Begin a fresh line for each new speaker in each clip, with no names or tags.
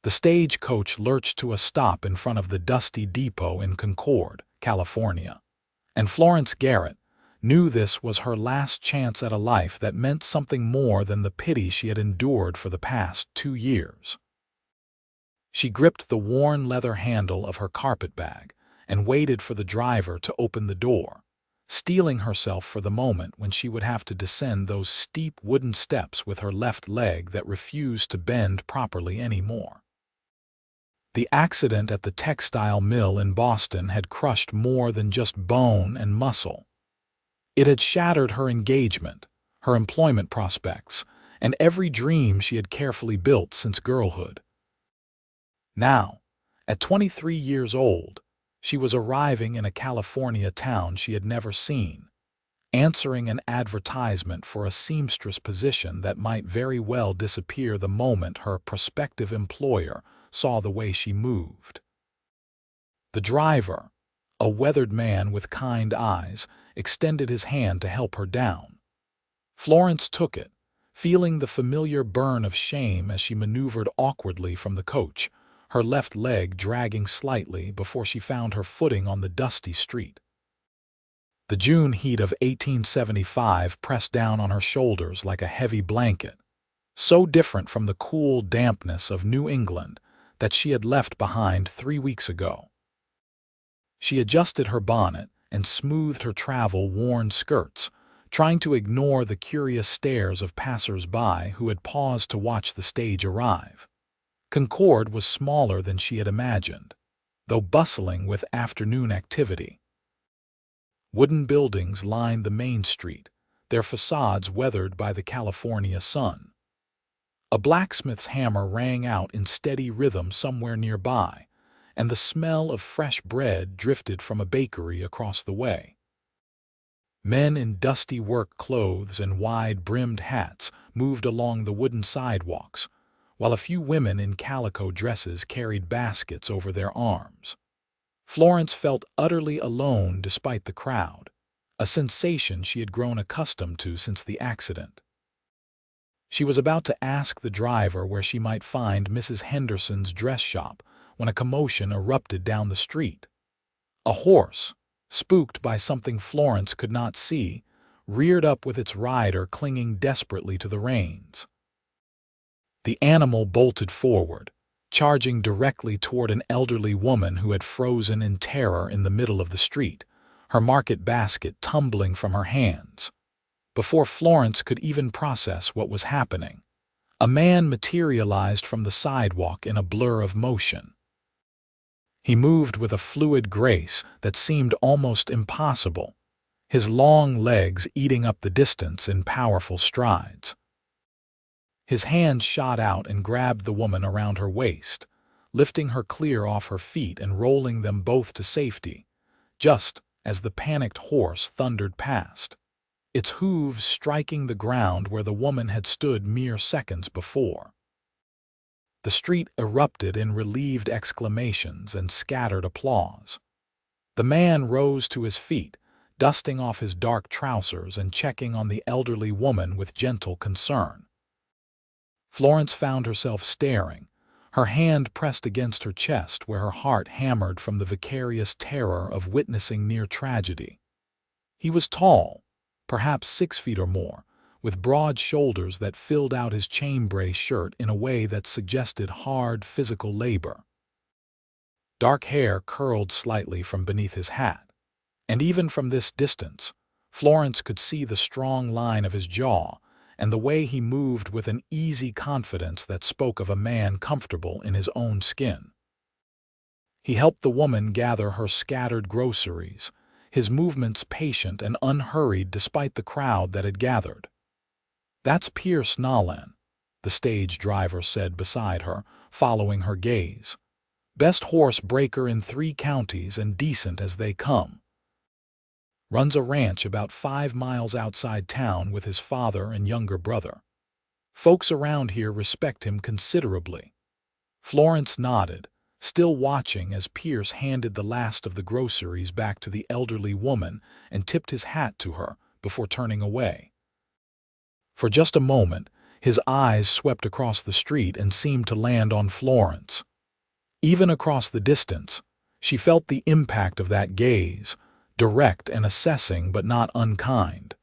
The stagecoach lurched to a stop in front of the dusty depot in Concord, California, and Florence Garrett knew this was her last chance at a life that meant something more than the pity she had endured for the past 2 years. She gripped the worn leather handle of her carpetbag and waited for the driver to open the door, steeling herself for the moment when she would have to descend those steep wooden steps with her left leg that refused to bend properly anymore. The accident at the textile mill in Boston had crushed more than just bone and muscle. It had shattered her engagement, her employment prospects, and every dream she had carefully built since girlhood. Now, at 23 years old, she was arriving in a California town she had never seen, answering an advertisement for a seamstress position that might very well disappear the moment her prospective employer saw the way she moved. The driver, a weathered man with kind eyes, extended his hand to help her down. Florence took it, feeling the familiar burn of shame as she maneuvered awkwardly from the coach, her left leg dragging slightly before she found her footing on the dusty street. The June heat of 1875 pressed down on her shoulders like a heavy blanket, so different from the cool dampness of New England that she had left behind 3 weeks ago. She adjusted her bonnet and smoothed her travel-worn skirts, trying to ignore the curious stares of passers-by who had paused to watch the stage arrive. Concord was smaller than she had imagined, though bustling with afternoon activity. Wooden buildings lined the main street, their facades weathered by the California sun. A blacksmith's hammer rang out in steady rhythm somewhere nearby, and the smell of fresh bread drifted from a bakery across the way. Men in dusty work clothes and wide-brimmed hats moved along the wooden sidewalks, while a few women in calico dresses carried baskets over their arms. Florence felt utterly alone despite the crowd, a sensation she had grown accustomed to since the accident. She was about to ask the driver where she might find Mrs. Henderson's dress shop when a commotion erupted down the street. A horse, spooked by something Florence could not see, reared up with its rider clinging desperately to the reins. The animal bolted forward, charging directly toward an elderly woman who had frozen in terror in the middle of the street, her market basket tumbling from her hands. Before Florence could even process what was happening, a man materialized from the sidewalk in a blur of motion. He moved with a fluid grace that seemed almost impossible, his long legs eating up the distance in powerful strides. His hand shot out and grabbed the woman around her waist, lifting her clear off her feet and rolling them both to safety, just as the panicked horse thundered past, its hooves striking the ground where the woman had stood mere seconds before. The street erupted in relieved exclamations and scattered applause. The man rose to his feet, dusting off his dark trousers and checking on the elderly woman with gentle concern. Florence found herself staring, her hand pressed against her chest where her heart hammered from the vicarious terror of witnessing near tragedy. He was tall, perhaps 6 feet or more, with broad shoulders that filled out his chambray shirt in a way that suggested hard physical labor. Dark hair curled slightly from beneath his hat, and even from this distance, Florence could see the strong line of his jaw and the way he moved with an easy confidence that spoke of a man comfortable in his own skin. He helped the woman gather her scattered groceries, his movements patient and unhurried despite the crowd that had gathered. "That's Pierce Nolan," the stage driver said beside her, following her gaze. "Best horse breaker in 3 counties and decent as they come. Runs a ranch about 5 miles outside town with his father and younger brother. Folks around here respect him considerably." Florence nodded, still watching as Pierce handed the last of the groceries back to the elderly woman and tipped his hat to her before turning away. For just a moment, His eyes swept across the street and seemed to land on Florence. Even across the distance, she felt the impact of that gaze, direct and assessing but not unkind.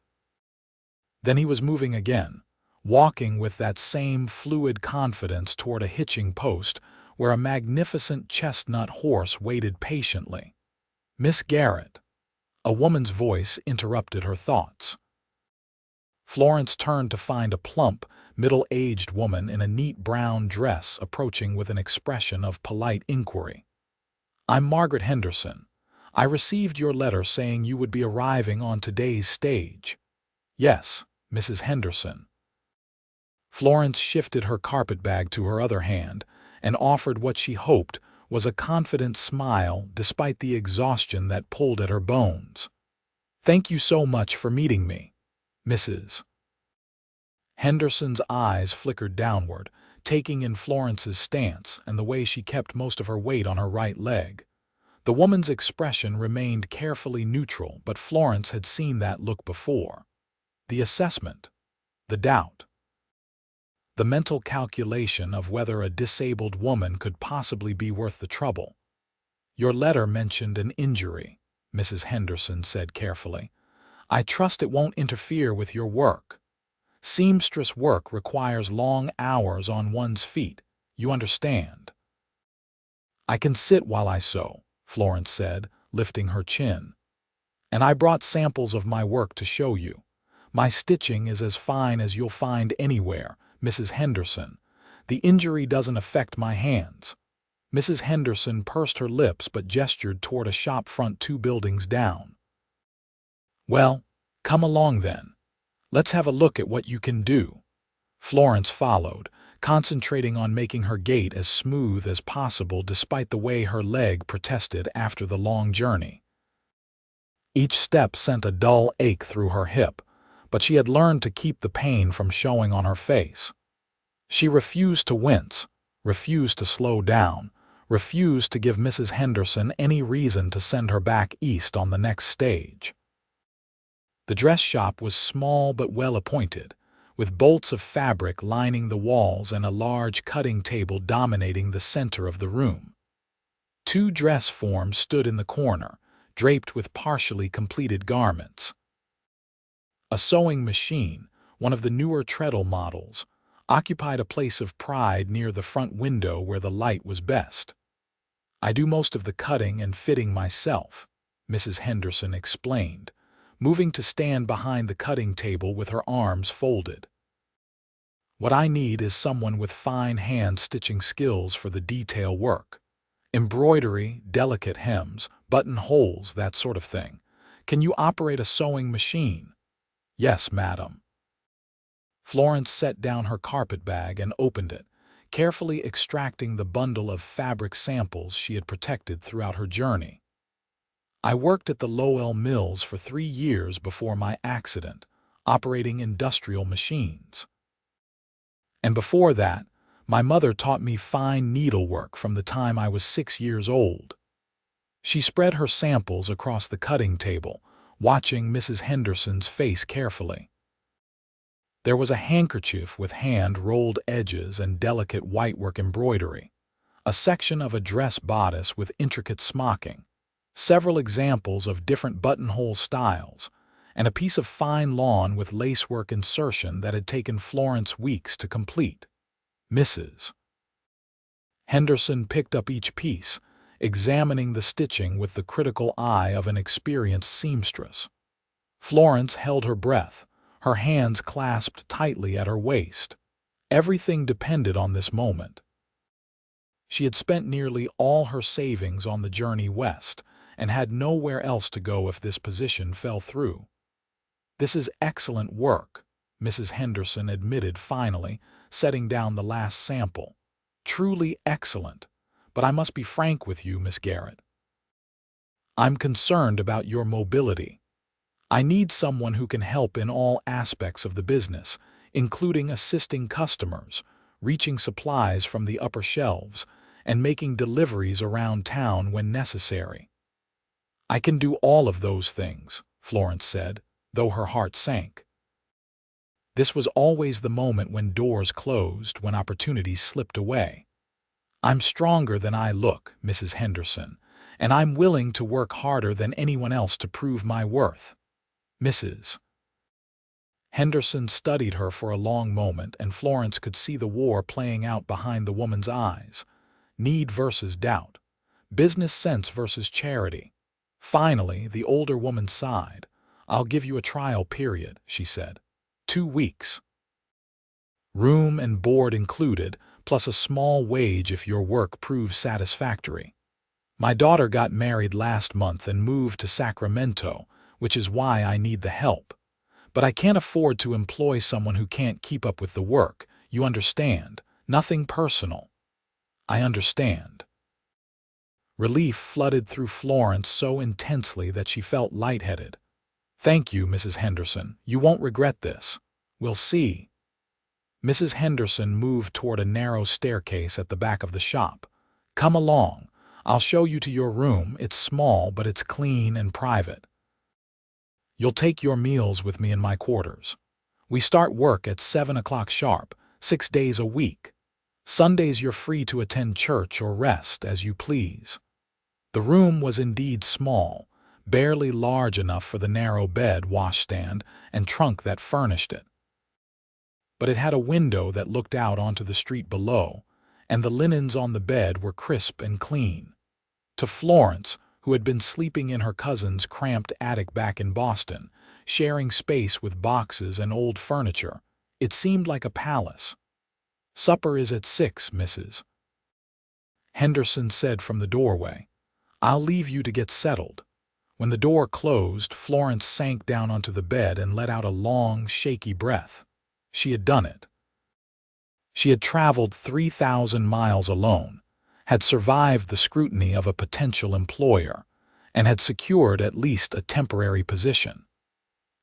Then he was moving again, walking with that same fluid confidence toward a hitching post where a magnificent chestnut horse waited patiently. "Miss Garrett," a woman's voice interrupted her thoughts. Florence turned to find a plump, middle-aged woman in a neat brown dress approaching with an expression of polite inquiry. "I'm Margaret Henderson. I received your letter saying you would be arriving on today's stage." "Yes, Mrs. Henderson." Florence shifted her carpetbag to her other hand and offered what she hoped was a confident smile despite the exhaustion that pulled at her bones. "Thank you so much for meeting me, Mrs." Henderson's eyes flickered downward, taking in Florence's stance and the way she kept most of her weight on her right leg. The woman's expression remained carefully neutral, but Florence had seen that look before. The assessment, the doubt, the mental calculation of whether a disabled woman could possibly be worth the trouble. "Your letter mentioned an injury," Mrs. Henderson said carefully. "I trust it won't interfere with your work. Seamstress work requires long hours on one's feet, you understand." "I can sit while I sew," Florence said, lifting her chin. "And I brought samples of my work to show you. My stitching is as fine as you'll find anywhere, Mrs. Henderson. The injury doesn't affect my hands." Mrs. Henderson pursed her lips but gestured toward a shop front 2 buildings down. "Well, come along then. Let's have a look at what you can do." Florence followed, concentrating on making her gait as smooth as possible despite the way her leg protested after the long journey. Each step sent a dull ache through her hip, but she had learned to keep the pain from showing on her face. She refused to wince, refused to slow down, refused to give Mrs. Henderson any reason to send her back east on the next stage. The dress shop was small but well-appointed, with bolts of fabric lining the walls and a large cutting table dominating the center of the room. 2 dress forms stood in the corner, draped with partially completed garments. A sewing machine, one of the newer treadle models, occupied a place of pride near the front window where the light was best. "I do most of the cutting and fitting myself," Mrs. Henderson explained, moving to stand behind the cutting table with her arms folded. "What I need is someone with fine hand-stitching skills for the detail work. Embroidery, delicate hems, buttonholes, that sort of thing. Can you operate a sewing machine?" "Yes, madam." Florence set down her carpetbag and opened it, carefully extracting the bundle of fabric samples she had protected throughout her journey. "I worked at the Lowell Mills for 3 years before my accident, operating industrial machines. And before that, my mother taught me fine needlework from the time I was 6 years old." She spread her samples across the cutting table, watching Mrs. Henderson's face carefully. There was a handkerchief with hand-rolled edges and delicate whitework embroidery, a section of a dress bodice with intricate smocking, several examples of different buttonhole styles, and a piece of fine lawn with lacework insertion that had taken Florence weeks to complete. Mrs. Henderson picked up each piece, examining the stitching with the critical eye of an experienced seamstress. Florence held her breath, her hands clasped tightly at her waist. Everything depended on this moment. She had spent nearly all her savings on the journey west and had nowhere else to go if this position fell through. "This is excellent work," Mrs. Henderson admitted finally, setting down the last sample. "Truly excellent, but I must be frank with you, Miss Garrett. I'm concerned about your mobility. I need someone who can help in all aspects of the business, including assisting customers, reaching supplies from the upper shelves, and making deliveries around town when necessary." "I can do all of those things," Florence said, though her heart sank. This was always the moment when doors closed, when opportunities slipped away. "I'm stronger than I look, Mrs. Henderson, and I'm willing to work harder than anyone else to prove my worth." Mrs. Henderson studied her for a long moment, and Florence could see the war playing out behind the woman's eyes. Need versus doubt. Business sense versus charity. Finally, the older woman sighed. "I'll give you a trial period," she said. 2 weeks. Room and board included, plus a small wage if your work proves satisfactory. My daughter got married last month and moved to Sacramento, which is why I need the help. But I can't afford to employ someone who can't keep up with the work. You understand? Nothing personal. I understand. Relief flooded through Florence so intensely that she felt lightheaded. "Thank you, Mrs. Henderson. You won't regret this. We'll see." Mrs. Henderson moved toward a narrow staircase at the back of the shop. "Come along. I'll show you to your room. It's small, but it's clean and private. You'll take your meals with me in my quarters. We start work at 7 o'clock sharp, 6 days a week. Sundays you're free to attend church or rest as you please." The room was indeed small, barely large enough for the narrow bed, washstand, and trunk that furnished it. But it had a window that looked out onto the street below, and the linens on the bed were crisp and clean. To Florence, who had been sleeping in her cousin's cramped attic back in Boston, sharing space with boxes and old furniture, it seemed like a palace. "Supper is at 6, Mrs. Henderson said from the doorway. "I'll leave you to get settled." When the door closed, Florence sank down onto the bed and let out a long, shaky breath. She had done it. She had traveled 3,000 miles alone, had survived the scrutiny of a potential employer, and had secured at least a temporary position.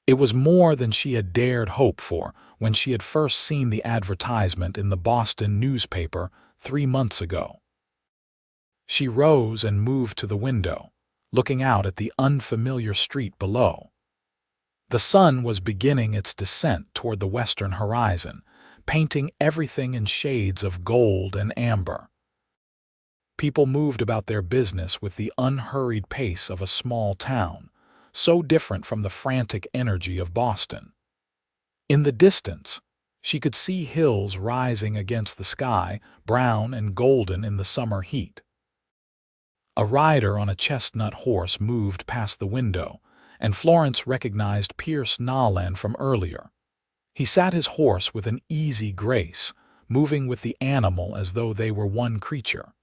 It was more than she had dared hope for when she had first seen the advertisement in the Boston newspaper 3 months ago. She rose and moved to the window, looking out at the unfamiliar street below. The sun was beginning its descent toward the western horizon, painting everything in shades of gold and amber. People moved about their business with the unhurried pace of a small town, so different from the frantic energy of Boston. In the distance, she could see hills rising against the sky, brown and golden in the summer heat. A rider on a chestnut horse moved past the window, and Florence recognized Pierce Nolan from earlier. He sat his horse with an easy grace, moving with the animal as though they were one creature.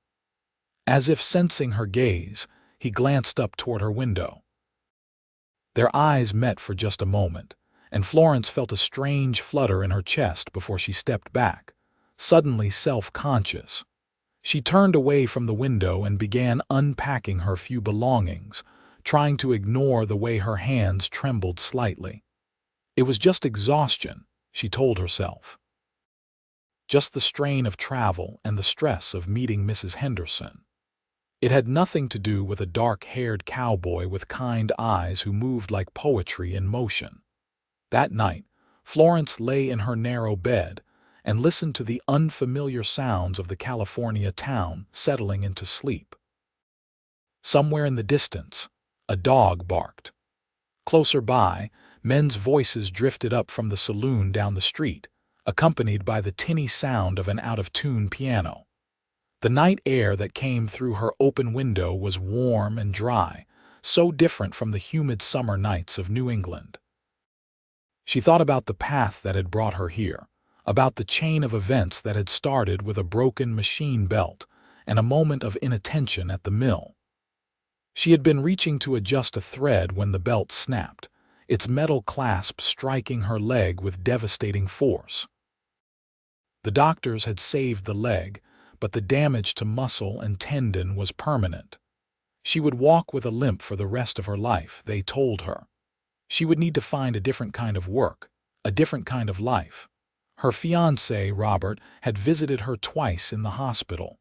As if sensing her gaze, he glanced up toward her window. Their eyes met for just a moment, and Florence felt a strange flutter in her chest before she stepped back, suddenly self-conscious. She turned away from the window and began unpacking her few belongings, trying to ignore the way her hands trembled slightly. It was just exhaustion, she told herself. Just the strain of travel and the stress of meeting Mrs. Henderson. It had nothing to do with a dark-haired cowboy with kind eyes who moved like poetry in motion. That night, Florence lay in her narrow bed and listened to the unfamiliar sounds of the California town settling into sleep. Somewhere in the distance, a dog barked. Closer by, men's voices drifted up from the saloon down the street, accompanied by the tinny sound of an out-of-tune piano. The night air that came through her open window was warm and dry, so different from the humid summer nights of New England. She thought about the path that had brought her here, about the chain of events that had started with a broken machine belt and a moment of inattention at the mill. She had been reaching to adjust a thread when the belt snapped, its metal clasp striking her leg with devastating force. The doctors had saved the leg, but the damage to muscle and tendon was permanent. She would walk with a limp for the rest of her life, they told her. She would need to find a different kind of work, a different kind of life. Her fiancé, Robert, had visited her twice in the hospital.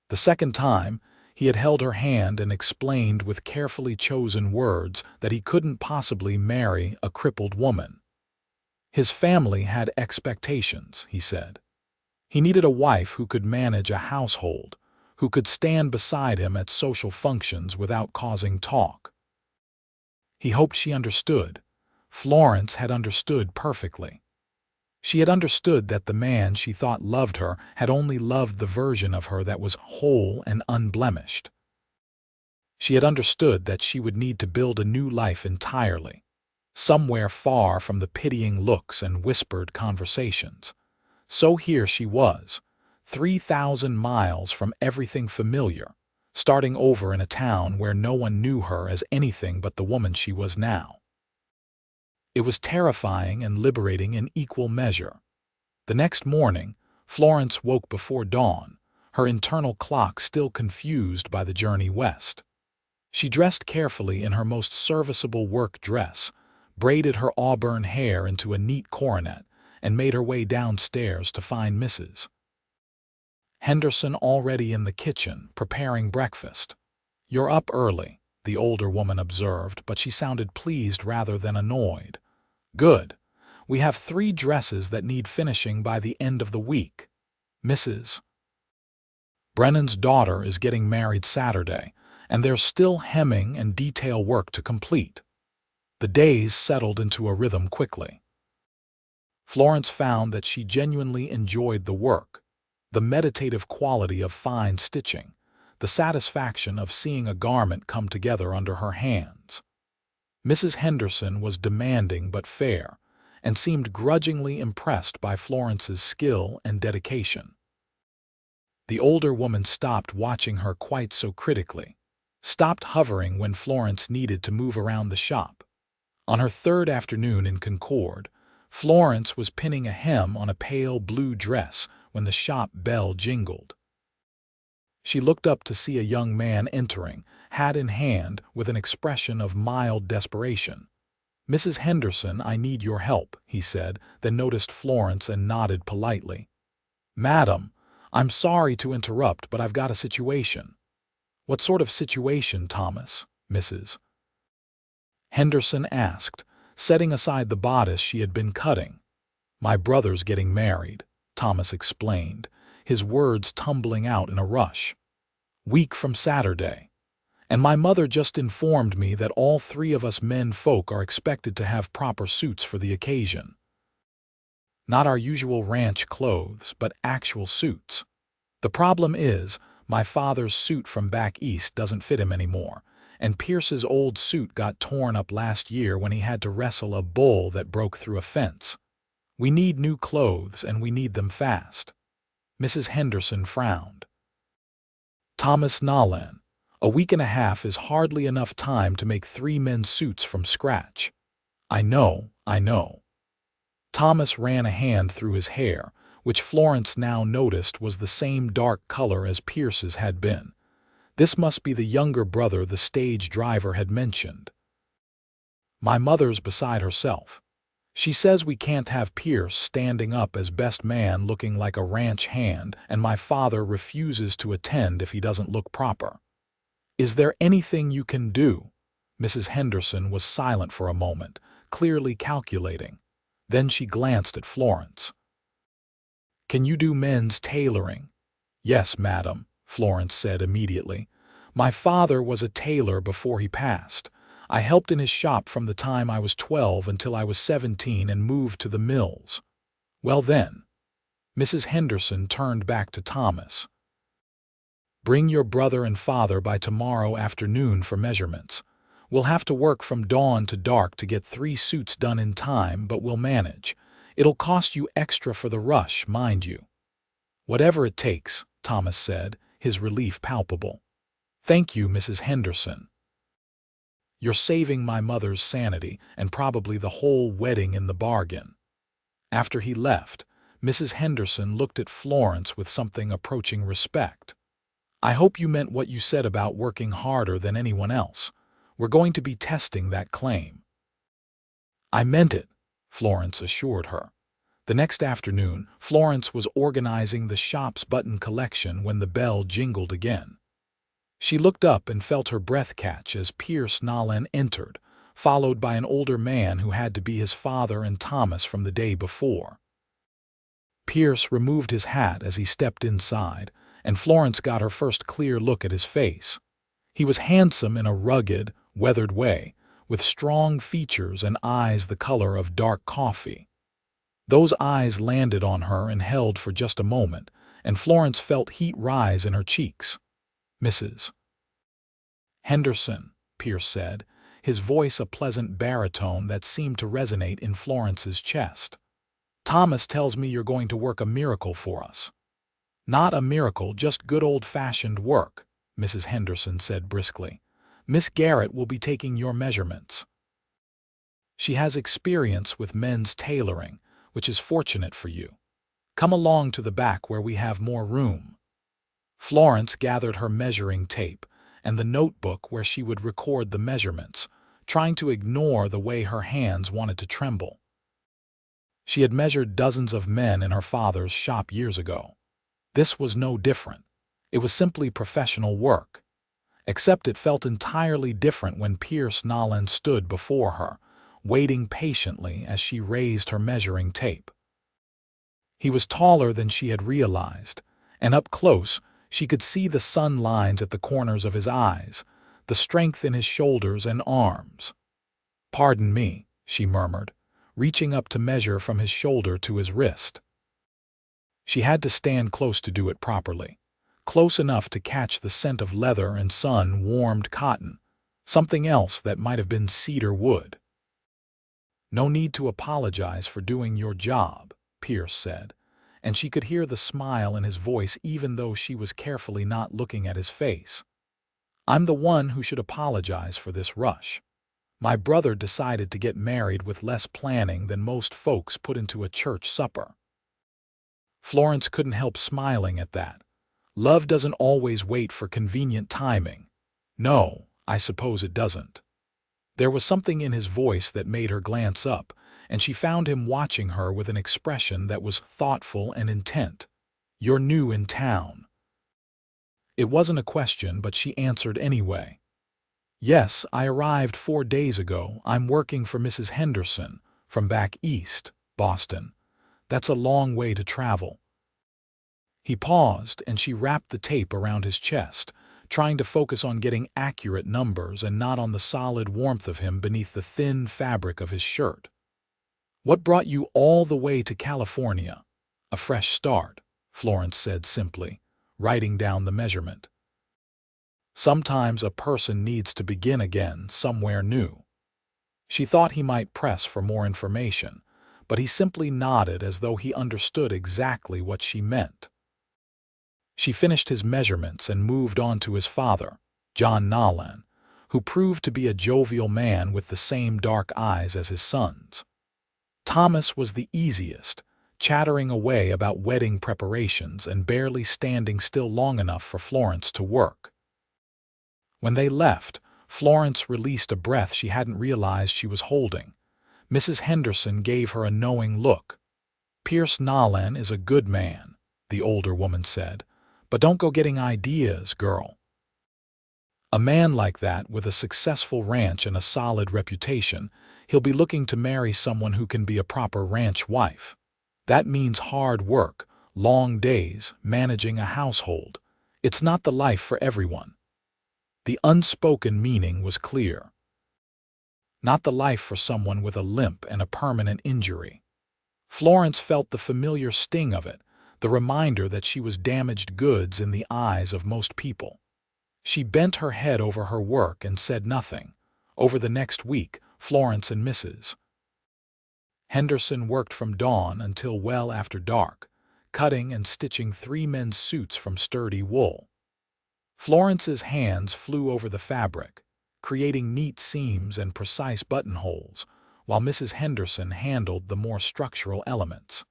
The second time, he had held her hand and explained with carefully chosen words that he couldn't possibly marry a crippled woman. His family had expectations, he said. He needed a wife who could manage a household, who could stand beside him at social functions without causing talk. He hoped she understood. Florence had understood perfectly. She had understood that the man she thought loved her had only loved the version of her that was whole and unblemished. She had understood that she would need to build a new life entirely, somewhere far from the pitying looks and whispered conversations. So here she was, 3,000 miles from everything familiar, starting over in a town where no one knew her as anything but the woman she was now. It was terrifying and liberating in equal measure. The next morning, Florence woke before dawn, her internal clock still confused by the journey west. She dressed carefully in her most serviceable work dress, braided her auburn hair into a neat coronet, and made her way downstairs to find Mrs. Henderson already in the kitchen, preparing breakfast. "You're up early," the older woman observed, but she sounded pleased rather than annoyed. "Good. We have 3 dresses that need finishing by the end of the week. Mrs. Brennan's daughter is getting married Saturday, and there's still hemming and detail work to complete." The days settled into a rhythm quickly. Florence found that she genuinely enjoyed the work, the meditative quality of fine stitching, the satisfaction of seeing a garment come together under her hands. Mrs. Henderson was demanding but fair, and seemed grudgingly impressed by Florence's skill and dedication. The older woman stopped watching her quite so critically, stopped hovering when Florence needed to move around the shop. On her 3rd afternoon in Concord, Florence was pinning a hem on a pale blue dress when the shop bell jingled. She looked up to see a young man entering, hat in hand, with an expression of mild desperation. "Mrs. Henderson, I need your help," he said, then noticed Florence and nodded politely. "Madam, I'm sorry to interrupt, but I've got a situation." "What sort of situation, Thomas?" Mrs. Henderson asked, setting aside the bodice she had been cutting. "My brother's getting married," Thomas explained, his words tumbling out in a rush. "Week from Saturday. And my mother just informed me that all 3 of us men folk are expected to have proper suits for the occasion. Not our usual ranch clothes, but actual suits. The problem is, my father's suit from back east doesn't fit him anymore, and Pierce's old suit got torn up last year when he had to wrestle a bull that broke through a fence. We need new clothes, and we need them fast." Mrs. Henderson frowned. "Thomas Nolan, a week and a half is hardly enough time to make 3 men's suits from scratch." I know. Thomas ran a hand through his hair, which Florence now noticed was the same dark color as Pierce's had been. This must be the younger brother the stage driver had mentioned. "My mother's beside herself. She says we can't have Pierce standing up as best man looking like a ranch hand, and my father refuses to attend if he doesn't look proper. Is there anything you can do?" Mrs. Henderson was silent for a moment, clearly calculating. Then she glanced at Florence. "Can you do men's tailoring?" "Yes, madam," Florence said immediately. "My father was a tailor before he passed. I helped in his shop from the time I was 12 until I was 17 and moved to the mills." "Well then," Mrs. Henderson turned back to Thomas. "Bring your brother and father by tomorrow afternoon for measurements. We'll have to work from dawn to dark to get 3 suits done in time, but we'll manage. It'll cost you extra for the rush, mind you." "Whatever it takes," Thomas said, his relief palpable. "Thank you, Mrs. Henderson. You're saving my mother's sanity and probably the whole wedding in the bargain." After he left, Mrs. Henderson looked at Florence with something approaching respect. "I hope you meant what you said about working harder than anyone else. We're going to be testing that claim." "I meant it," Florence assured her. The next afternoon, Florence was organizing the shop's button collection when the bell jingled again. She looked up and felt her breath catch as Pierce Nolan entered, followed by an older man who had to be his father and Thomas from the day before. Pierce removed his hat as he stepped inside, and Florence got her first clear look at his face. He was handsome in a rugged, weathered way, with strong features and eyes the color of dark coffee. Those eyes landed on her and held for just a moment, and Florence felt heat rise in her cheeks. "Mrs. Henderson," Pierce said, his voice a pleasant baritone that seemed to resonate in Florence's chest. "Thomas tells me you're going to work a miracle for us." "Not a miracle, just good old-fashioned work," Mrs. Henderson said briskly. "Miss Garrett will be taking your measurements. She has experience with men's tailoring, which is fortunate for you. Come along to the back where we have more room." Florence gathered her measuring tape and the notebook where she would record the measurements, trying to ignore the way her hands wanted to tremble. She had measured dozens of men in her father's shop years ago. This was no different. It was simply professional work. Except it felt entirely different when Pierce Nolan stood before her, waiting patiently as she raised her measuring tape. He was taller than she had realized, and up close she could see the sun lines at the corners of his eyes, the strength in his shoulders and arms. "Pardon me," she murmured, reaching up to measure from his shoulder to his wrist. She had to stand close to do it properly, close enough to catch the scent of leather and sun-warmed cotton, something else that might have been cedar wood. "No need to apologize for doing your job," Pierce said, and she could hear the smile in his voice even though she was carefully not looking at his face. "I'm the one who should apologize for this rush. My brother decided to get married with less planning than most folks put into a church supper." Florence couldn't help smiling at that. Love doesn't always wait for convenient timing. No, I suppose it doesn't. There was something in his voice that made her glance up, and she found him watching her with an expression that was thoughtful and intent. "You're new in town." It wasn't a question, but she answered anyway. "Yes, I arrived 4 days ago. I'm working for Mrs. Henderson, from back east, Boston. That's a long way to travel." He paused, and she wrapped the tape around his chest, trying to focus on getting accurate numbers and not on the solid warmth of him beneath the thin fabric of his shirt. "What brought you all the way to California?" "A fresh start," Florence said simply, writing down the measurement. Sometimes a person needs to begin again somewhere new. She thought he might press for more information, but he simply nodded as though he understood exactly what she meant. She finished his measurements and moved on to his father, John Nolan, who proved to be a jovial man with the same dark eyes as his sons. Thomas was the easiest, chattering away about wedding preparations and barely standing still long enough for Florence to work. When they left, Florence released a breath she hadn't realized she was holding. Mrs. Henderson gave her a knowing look. "Pierce Nolan is a good man," the older woman said, "but don't go getting ideas, girl. A man like that with a successful ranch and a solid reputation, he'll be looking to marry someone who can be a proper ranch wife. That means hard work, long days, managing a household. It's not the life for everyone." The unspoken meaning was clear. Not the life for someone with a limp and a permanent injury. Florence felt the familiar sting of it, the reminder that she was damaged goods in the eyes of most people. She bent her head over her work and said nothing. Over the next week, Florence and Mrs. Henderson worked from dawn until well after dark, cutting and stitching 3 men's suits from sturdy wool. Florence's hands flew over the fabric, creating neat seams and precise buttonholes, while Mrs. Henderson handled the more structural elements.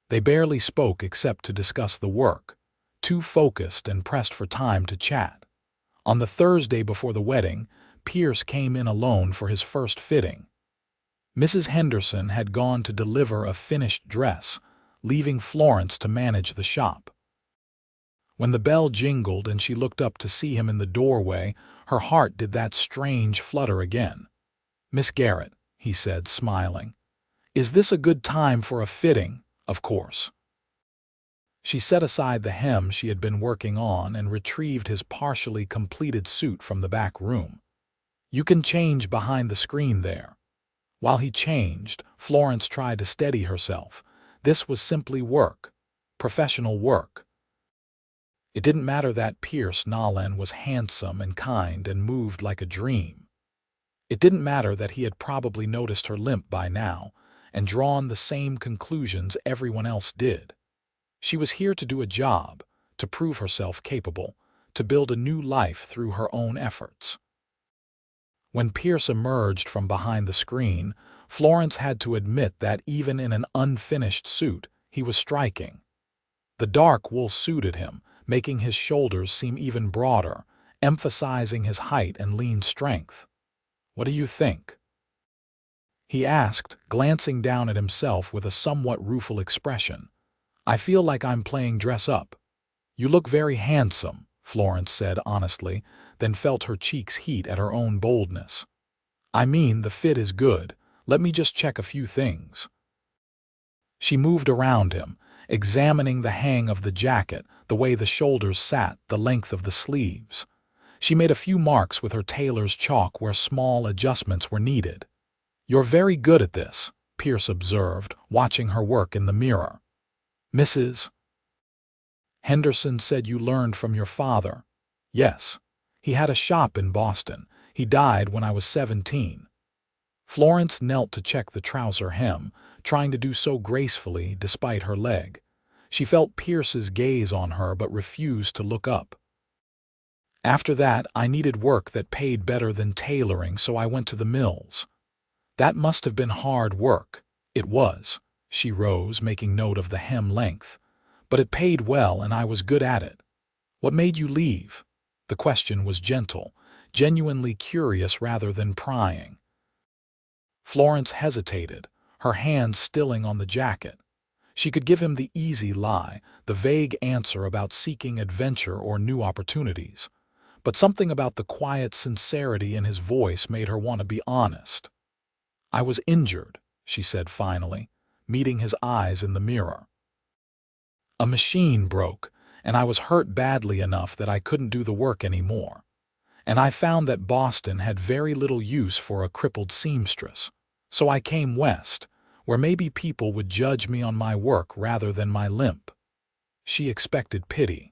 They barely spoke except to discuss the work, too focused and pressed for time to chat. On the Thursday before the wedding, Pierce came in alone for his first fitting. Mrs. Henderson had gone to deliver a finished dress, leaving Florence to manage the shop. When the bell jingled and she looked up to see him in the doorway, her heart did that strange flutter again. "Miss Garrett," he said, smiling, "is this a good time for a fitting?" "Of course." She set aside the hem she had been working on and retrieved his partially completed suit from the back room. "You can change behind the screen there." While he changed, Florence tried to steady herself. This was simply work. Professional work. It didn't matter that Pierce Nolan was handsome and kind and moved like a dream. It didn't matter that he had probably noticed her limp by now and drawn the same conclusions everyone else did. She was here to do a job, to prove herself capable, to build a new life through her own efforts. When Pierce emerged from behind the screen, Florence had to admit that even in an unfinished suit, he was striking. The dark wool suited him, making his shoulders seem even broader, emphasizing his height and lean strength. "What do you think?" he asked, glancing down at himself with a somewhat rueful expression. "I feel like I'm playing dress-up." "You look very handsome," Florence said honestly, then felt her cheeks heat at her own boldness. "I mean, the fit is good. Let me just check a few things." She moved around him, examining the hang of the jacket, the way the shoulders sat, the length of the sleeves. She made a few marks with her tailor's chalk where small adjustments were needed. "You're very good at this," Pierce observed, watching her work in the mirror. "Mrs. Henderson said you learned from your father." "Yes. He had a shop in Boston. He died when I was 17. Florence knelt to check the trouser hem, trying to do so gracefully despite her leg. She felt Pierce's gaze on her but refused to look up. "After that, I needed work that paid better than tailoring, so I went to the mills." "That must have been hard work." "It was." She rose, making note of the hem length. "But it paid well and I was good at it." "What made you leave?" The question was gentle, genuinely curious rather than prying. Florence hesitated, her hand stilling on the jacket. She could give him the easy lie, the vague answer about seeking adventure or new opportunities. But something about the quiet sincerity in his voice made her want to be honest. "I was injured," she said finally, meeting his eyes in the mirror. "A machine broke, and I was hurt badly enough that I couldn't do the work anymore. And I found that Boston had very little use for a crippled seamstress. So I came west, where maybe people would judge me on my work rather than my limp." She expected pity.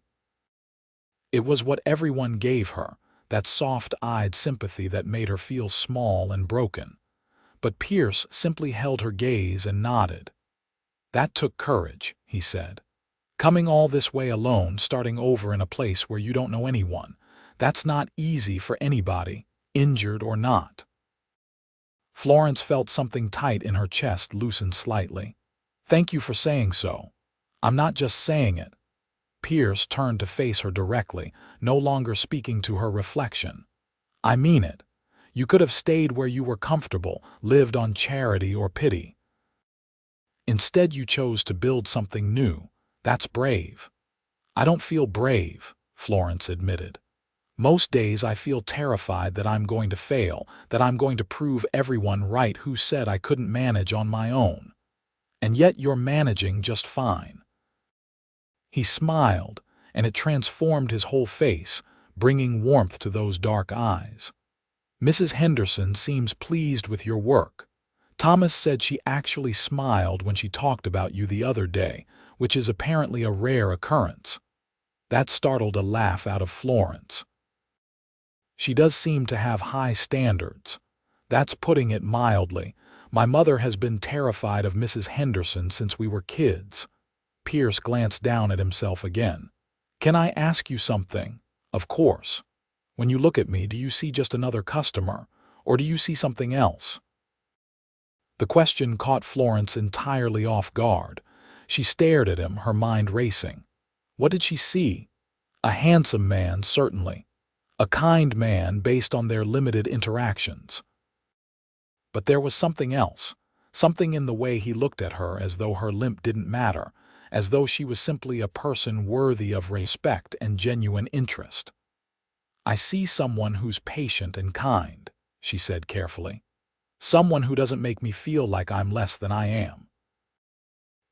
It was what everyone gave her, that soft-eyed sympathy that made her feel small and broken. But Pierce simply held her gaze and nodded. "That took courage," he said. "Coming all this way alone, starting over in a place where you don't know anyone, that's not easy for anybody, injured or not." Florence felt something tight in her chest loosen slightly. "Thank you for saying so. I'm not just saying it." Pierce turned to face her directly, no longer speaking to her reflection. "I mean it. You could have stayed where you were comfortable, lived on charity or pity. Instead, you chose to build something new. That's brave." "I don't feel brave," Florence admitted. "Most days I feel terrified that I'm going to fail, that I'm going to prove everyone right who said I couldn't manage on my own. And yet you're managing just fine." He smiled, and it transformed his whole face, bringing warmth to those dark eyes. "Mrs. Henderson seems pleased with your work. Thomas said she actually smiled when she talked about you the other day, which is apparently a rare occurrence." That startled a laugh out of Florence. "She does seem to have high standards. That's putting it mildly. My mother has been terrified of Mrs. Henderson since we were kids." Pierce glanced down at himself again. "Can I ask you something?" "Of course. When you look at me, do you see just another customer, or do you see something else?" The question caught Florence entirely off guard. She stared at him, her mind racing. What did she see? A handsome man, certainly. A kind man based on their limited interactions. But there was something else, something in the way he looked at her as though her limp didn't matter, as though she was simply a person worthy of respect and genuine interest. "I see someone who's patient and kind," she said carefully. Someone who doesn't make me feel like I'm less than I am."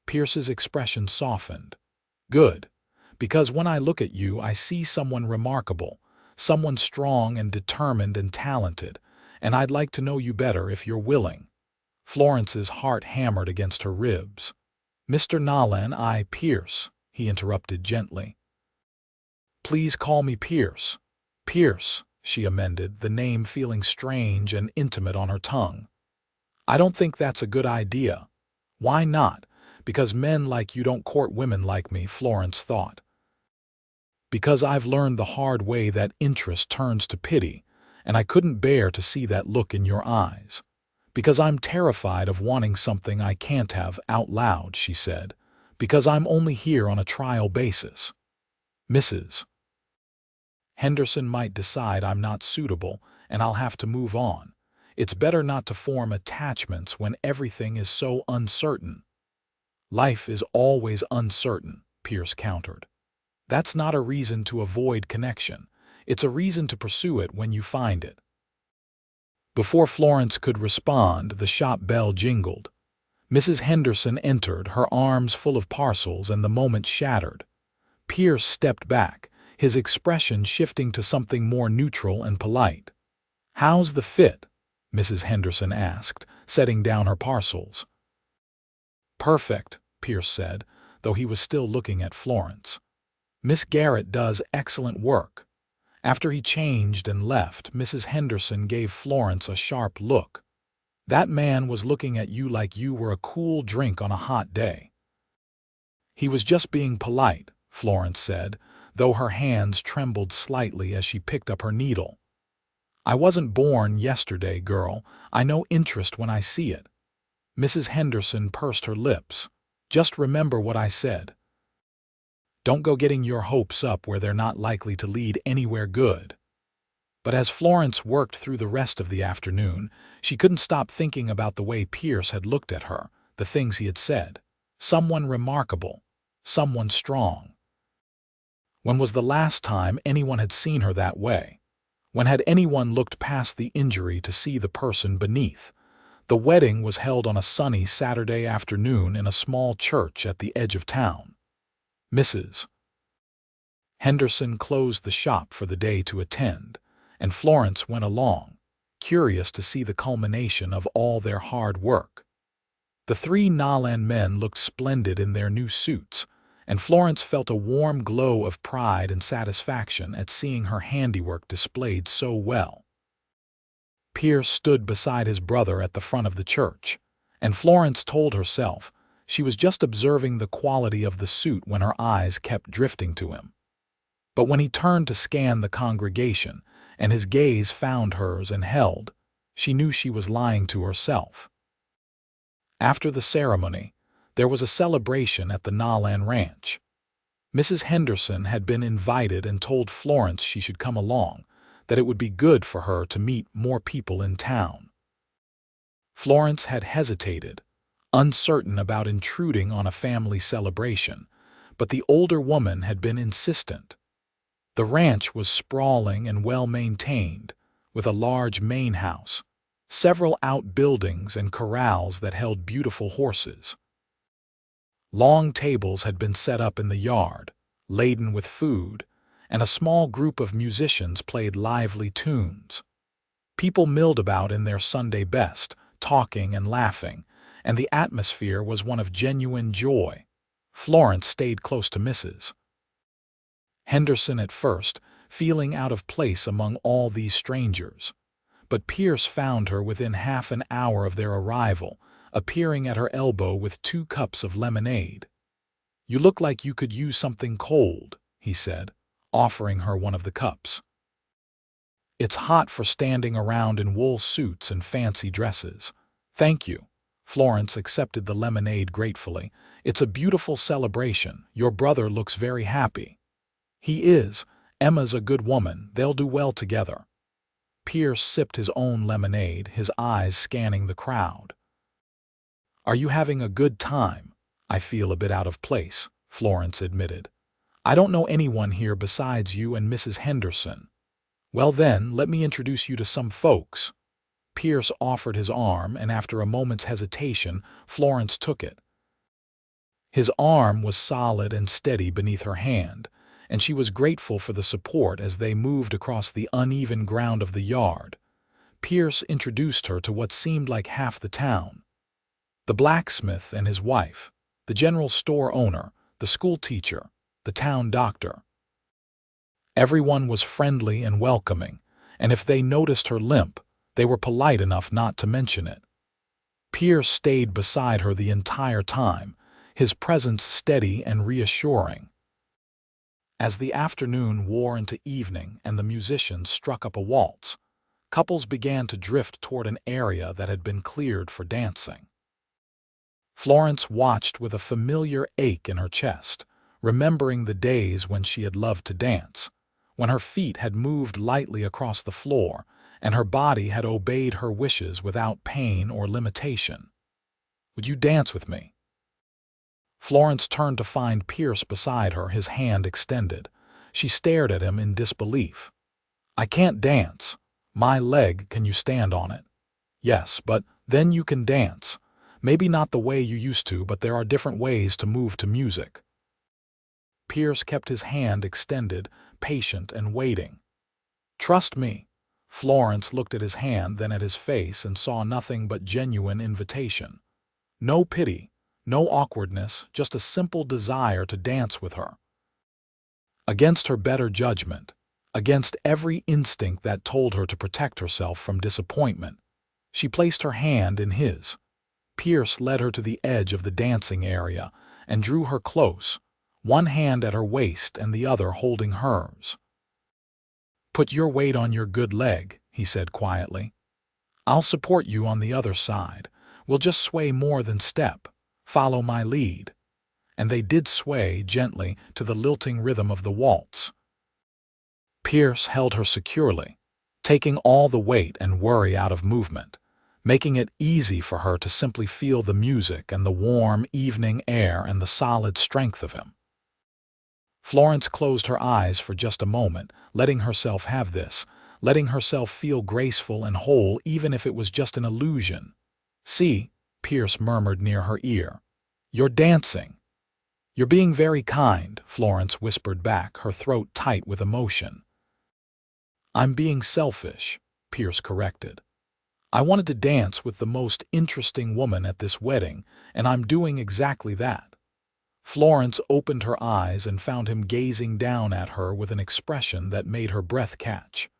Pierce's expression softened. "Good. Because when I look at you, I see someone remarkable, someone strong and determined and talented, and I'd like to know you better if you're willing." Florence's heart hammered against her ribs. "Mr. Nolan, Pierce," he interrupted gently. "Please call me Pierce." "Pierce," she amended, the name feeling strange and intimate on her tongue. "I don't think that's a good idea." "Why not?" "Because men like you don't court women like me," Florence thought. "Because I've learned the hard way that interest turns to pity, and I couldn't bear to see that look in your eyes. Because I'm terrified of wanting something I can't have out loud," she said. "Because I'm only here on a trial basis. Mrs. Henderson might decide I'm not suitable, and I'll have to move on. It's better not to form attachments when everything is so uncertain." "Life is always uncertain," Pierce countered. "That's not a reason to avoid connection. It's a reason to pursue it when you find it." Before Florence could respond, the shop bell jingled. Mrs. Henderson entered, her arms full of parcels, and the moment shattered. Pierce stepped back, his expression shifting to something more neutral and polite. "How's the fit?" Mrs. Henderson asked, setting down her parcels. "Perfect," Pierce said, though he was still looking at Florence. "Miss Garrett does excellent work." After he changed and left, Mrs. Henderson gave Florence a sharp look. "That man was looking at you like you were a cool drink on a hot day." "He was just being polite," Florence said, though her hands trembled slightly as she picked up her needle. "I wasn't born yesterday, girl. I know interest when I see it." Mrs. Henderson pursed her lips. "Just remember what I said. Don't go getting your hopes up where they're not likely to lead anywhere good." But as Florence worked through the rest of the afternoon, she couldn't stop thinking about the way Pierce had looked at her, the things he had said. Someone remarkable. Someone strong. When was the last time anyone had seen her that way? When had anyone looked past the injury to see the person beneath? The wedding was held on a sunny Saturday afternoon in a small church at the edge of town. Mrs. Henderson closed the shop for the day to attend, and Florence went along, curious to see the culmination of all their hard work. The three Nolan men looked splendid in their new suits, and Florence felt a warm glow of pride and satisfaction at seeing her handiwork displayed so well. Pierce stood beside his brother at the front of the church, and Florence told herself she was just observing the quality of the suit when her eyes kept drifting to him. But when he turned to scan the congregation, and his gaze found hers and held, she knew she was lying to herself. After the ceremony, there was a celebration at the Nolan ranch. Mrs. Henderson had been invited and told Florence she should come along, that it would be good for her to meet more people in town. Florence had hesitated, uncertain about intruding on a family celebration, but the older woman had been insistent. The ranch was sprawling and well-maintained, with a large main house, several outbuildings and corrals that held beautiful horses. Long tables had been set up in the yard, laden with food, and a small group of musicians played lively tunes. People milled about in their Sunday best, talking and laughing, and the atmosphere was one of genuine joy. Florence stayed close to Mrs. Henderson at first, feeling out of place among all these strangers. But Pierce found her within half an hour of their arrival, appearing at her elbow with 2 cups of lemonade. "You look like you could use something cold," he said, offering her one of the cups. "It's hot for standing around in wool suits and fancy dresses." "Thank you." Florence accepted the lemonade gratefully. "It's a beautiful celebration. Your brother looks very happy." "He is. Emma's a good woman. They'll do well together." Pierce sipped his own lemonade, his eyes scanning the crowd. "Are you having a good time?" "I feel a bit out of place," Florence admitted. "I don't know anyone here besides you and Mrs. Henderson." "Well then, let me introduce you to some folks." Pierce offered his arm, and after a moment's hesitation, Florence took it. His arm was solid and steady beneath her hand, and she was grateful for the support as they moved across the uneven ground of the yard. Pierce introduced her to what seemed like half the town. The blacksmith and his wife, the general store owner, the school teacher, the town doctor. Everyone was friendly and welcoming, and if they noticed her limp, they were polite enough not to mention it. Pierce stayed beside her the entire time, his presence steady and reassuring. As the afternoon wore into evening and the musicians struck up a waltz, couples began to drift toward an area that had been cleared for dancing. Florence watched with a familiar ache in her chest, remembering the days when she had loved to dance, when her feet had moved lightly across the floor and her body had obeyed her wishes without pain or limitation. "Would you dance with me?" Florence turned to find Pierce beside her, his hand extended. She stared at him in disbelief. "I can't dance. My leg, can you stand on it?" "Yes, but then you can dance. Maybe not the way you used to, but there are different ways to move to music." Pierce kept his hand extended, patient and waiting. "Trust me." Florence looked at his hand, then at his face, and saw nothing but genuine invitation. No pity, no awkwardness, just a simple desire to dance with her. Against her better judgment, against every instinct that told her to protect herself from disappointment, she placed her hand in his. Pierce led her to the edge of the dancing area and drew her close, one hand at her waist and the other holding hers. "Put your weight on your good leg," he said quietly. "I'll support you on the other side. We'll just sway more than step. Follow my lead." And they did sway gently to the lilting rhythm of the waltz. Pierce held her securely, taking all the weight and worry out of movement, making it easy for her to simply feel the music and the warm evening air and the solid strength of him. Florence closed her eyes for just a moment, letting herself have this, letting herself feel graceful and whole even if it was just an illusion. "See," Pierce murmured near her ear. "You're dancing." "You're being very kind," Florence whispered back, her throat tight with emotion. "I'm being selfish," Pierce corrected. "I wanted to dance with the most interesting woman at this wedding, and I'm doing exactly that." Florence opened her eyes and found him gazing down at her with an expression that made her breath catch.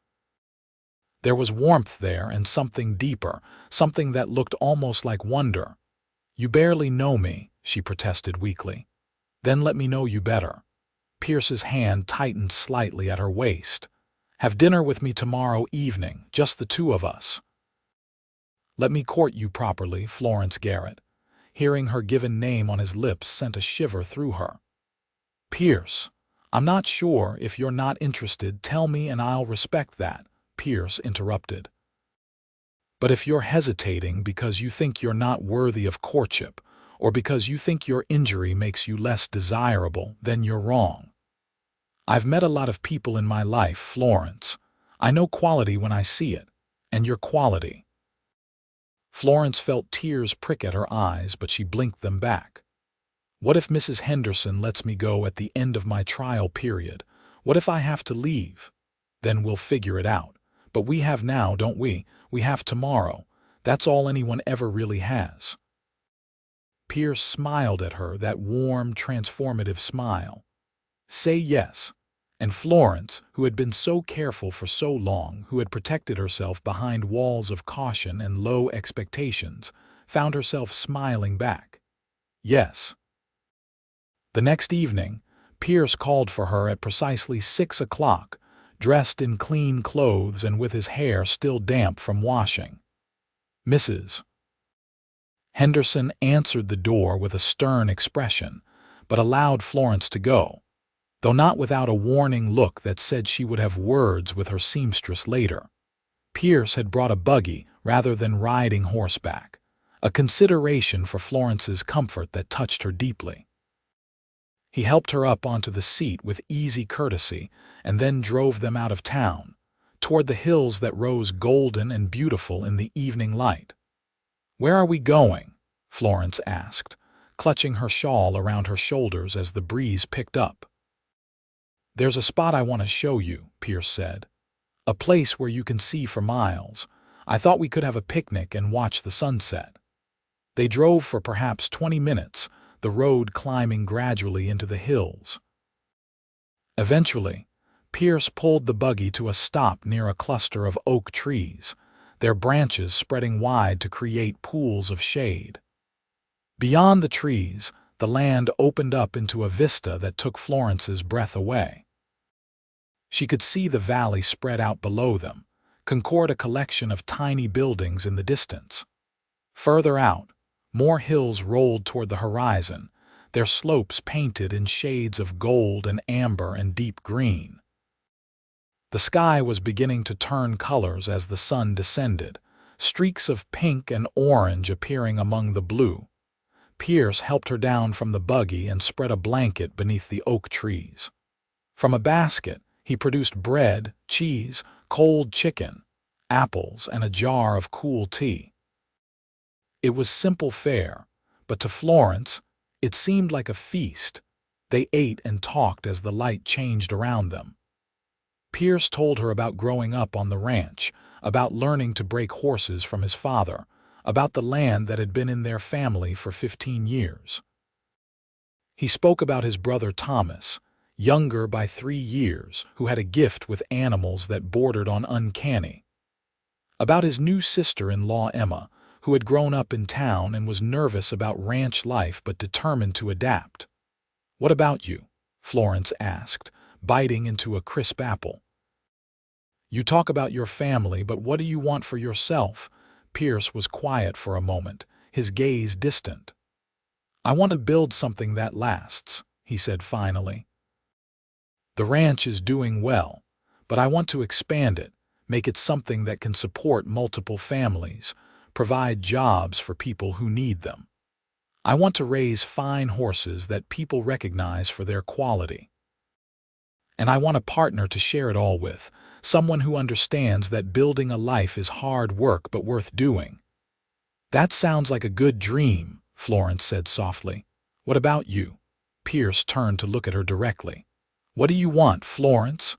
There was warmth there and something deeper, something that looked almost like wonder. "You barely know me," she protested weakly. "Then let me know you better." Pierce's hand tightened slightly at her waist. "Have dinner with me tomorrow evening, just the two of us." "Let me court you properly, Florence Garrett." Hearing her given name on his lips sent a shiver through her. "Pierce, I'm not sure. If you're not interested, tell me and I'll respect that," Pierce interrupted. "But if you're hesitating because you think you're not worthy of courtship, or because you think your injury makes you less desirable, then you're wrong. I've met a lot of people in my life, Florence. I know quality when I see it, and you're quality." Florence felt tears prick at her eyes, but she blinked them back. "What if Mrs. Henderson lets me go at the end of my trial period? What if I have to leave? Then we'll figure it out. But we have now, don't we? We have tomorrow. That's all anyone ever really has." Pierce smiled at her, that warm, transformative smile. "Say yes." And Florence, who had been so careful for so long, who had protected herself behind walls of caution and low expectations, found herself smiling back. "Yes." The next evening, Pierce called for her at precisely 6 o'clock, dressed in clean clothes and with his hair still damp from washing. "Mrs. Henderson answered the door with a stern expression, but allowed Florence to go, though not without a warning look that said she would have words with her seamstress later. Pierce had brought a buggy rather than riding horseback, a consideration for Florence's comfort that touched her deeply. He helped her up onto the seat with easy courtesy and then drove them out of town, toward the hills that rose golden and beautiful in the evening light. "Where are we going?" Florence asked, clutching her shawl around her shoulders as the breeze picked up. "There's a spot I want to show you," Pierce said. "A place where you can see for miles. I thought we could have a picnic and watch the sunset." They drove for perhaps 20 minutes, the road climbing gradually into the hills. Eventually, Pierce pulled the buggy to a stop near a cluster of oak trees, their branches spreading wide to create pools of shade. Beyond the trees, the land opened up into a vista that took Florence's breath away. She could see the valley spread out below them, Concord a collection of tiny buildings in the distance. Further out, more hills rolled toward the horizon, their slopes painted in shades of gold and amber and deep green. The sky was beginning to turn colors as the sun descended, streaks of pink and orange appearing among the blue. Pierce helped her down from the buggy and spread a blanket beneath the oak trees. From a basket, he produced bread, cheese, cold chicken, apples, and a jar of cool tea. It was simple fare, but to Florence, it seemed like a feast. They ate and talked as the light changed around them. Pierce told her about growing up on the ranch, about learning to break horses from his father, about the land that had been in their family for 15 years. He spoke about his brother Thomas, younger by 3 years, who had a gift with animals that bordered on uncanny. About his new sister-in-law Emma, who had grown up in town and was nervous about ranch life but determined to adapt. "What about you?" Florence asked, biting into a crisp apple. "You talk about your family, but what do you want for yourself?" Pierce was quiet for a moment, his gaze distant. "I want to build something that lasts," he said finally. "The ranch is doing well, but I want to expand it, make it something that can support multiple families, provide jobs for people who need them. I want to raise fine horses that people recognize for their quality. And I want a partner to share it all with, someone who understands that building a life is hard work but worth doing." "That sounds like a good dream," Florence said softly. "What about you?" Pierce turned to look at her directly. "What do you want, Florence?"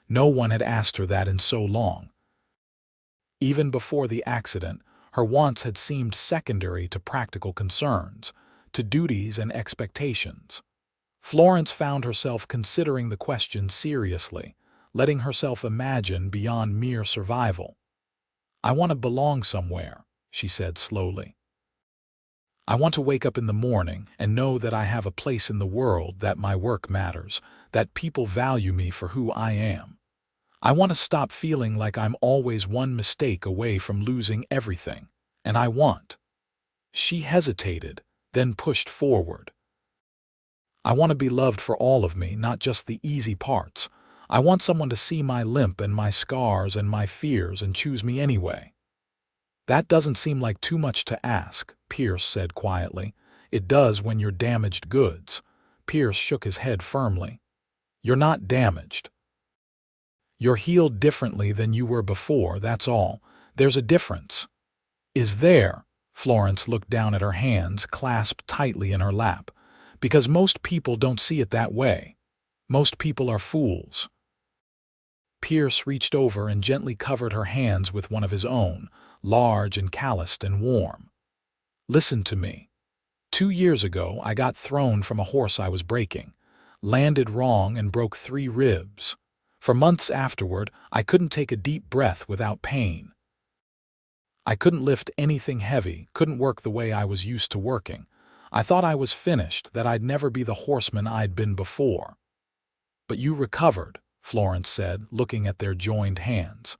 No one had asked her that in so long. Even before the accident, her wants had seemed secondary to practical concerns, to duties and expectations. Florence found herself considering the question seriously, letting herself imagine beyond mere survival. "I want to belong somewhere," she said slowly. "I want to wake up in the morning and know that I have a place in the world, that my work matters, that people value me for who I am. I want to stop feeling like I'm always one mistake away from losing everything, and I want—" She hesitated, then pushed forward. "I want to be loved for all of me, not just the easy parts. I want someone to see my limp and my scars and my fears and choose me anyway." "That doesn't seem like too much to ask," Pierce said quietly. "It does when you're damaged goods." Pierce shook his head firmly. "You're not damaged. You're healed differently than you were before, that's all. There's a difference." "Is there?" Florence looked down at her hands clasped tightly in her lap. "Because most people don't see it that way. Most people are fools." Pierce reached over and gently covered her hands with one of his own, large and calloused and warm. "Listen to me. 2 years ago, I got thrown from a horse I was breaking, landed wrong and broke 3 ribs. For months afterward, I couldn't take a deep breath without pain. I couldn't lift anything heavy, couldn't work the way I was used to working. I thought I was finished, that I'd never be the horseman I'd been before." "But you recovered," Florence said, looking at their joined hands.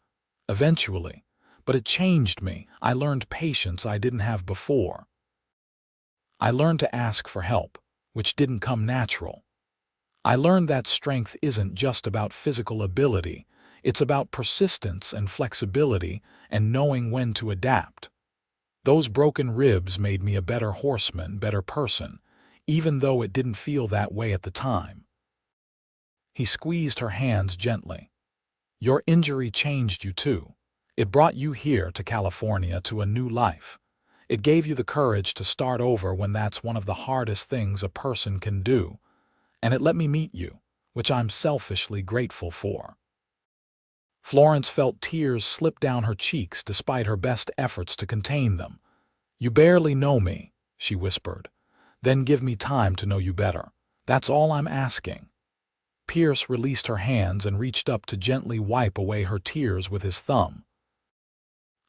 "Eventually. But it changed me. I learned patience I didn't have before. I learned to ask for help, which didn't come natural. I learned that strength isn't just about physical ability, it's about persistence and flexibility and knowing when to adapt. Those broken ribs made me a better horseman, better person, even though it didn't feel that way at the time." He squeezed her hands gently. Your injury changed you too. It brought you here to California to a new life. It gave you the courage to start over when that's one of the hardest things a person can do. And it let me meet you, which I'm selfishly grateful for." Florence felt tears slip down her cheeks despite her best efforts to contain them. "You barely know me," she whispered. "Then give me time to know you better. That's all I'm asking." Pierce released her hands and reached up to gently wipe away her tears with his thumb.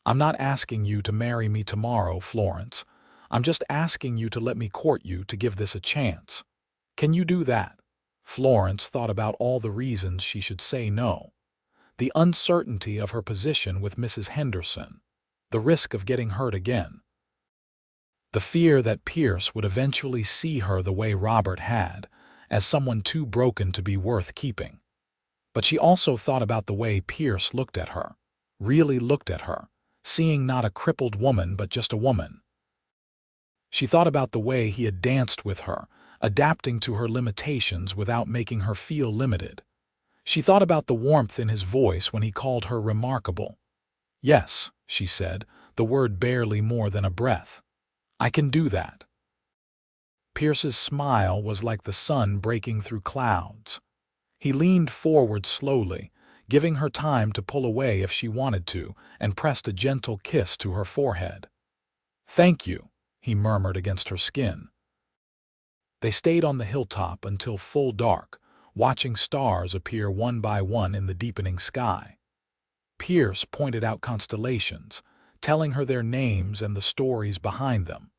"I'm not asking you to marry me tomorrow, Florence. I'm just asking you to let me court you to give this a chance. Can you do that?" Florence thought about all the reasons she should say no. The uncertainty of her position with Mrs. Henderson, the risk of getting hurt again, the fear that Pierce would eventually see her the way Robert had, as someone too broken to be worth keeping. But she also thought about the way Pierce looked at her, really looked at her, seeing not a crippled woman but just a woman. She thought about the way he had danced with her, adapting to her limitations without making her feel limited. She thought about the warmth in his voice when he called her remarkable. "Yes," she said, the word barely more than a breath. "I can do that." Pierce's smile was like the sun breaking through clouds. He leaned forward slowly, giving her time to pull away if she wanted to, and pressed a gentle kiss to her forehead. "Thank you," he murmured against her skin. They stayed on the hilltop until full dark, watching stars appear one by one in the deepening sky. Pierce pointed out constellations, telling her their names and the stories behind them.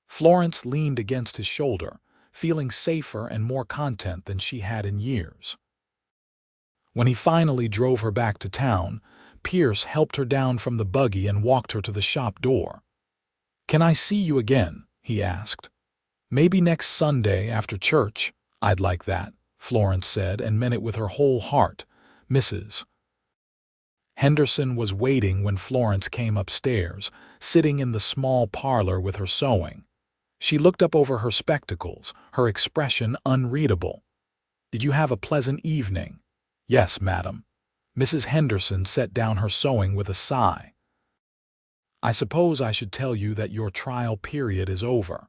Florence leaned against his shoulder, feeling safer and more content than she had in years. When he finally drove her back to town, Pierce helped her down from the buggy and walked her to the shop door. "Can I see you again?" he asked. "Maybe next Sunday after church." "I'd like that," Florence said, and meant it with her whole heart. Mrs. Henderson was waiting when Florence came upstairs, sitting in the small parlor with her sewing. She looked up over her spectacles, her expression unreadable. "Did you have a pleasant evening?" "Yes, madam." Mrs. Henderson set down her sewing with a sigh. "I suppose I should tell you that your trial period is over.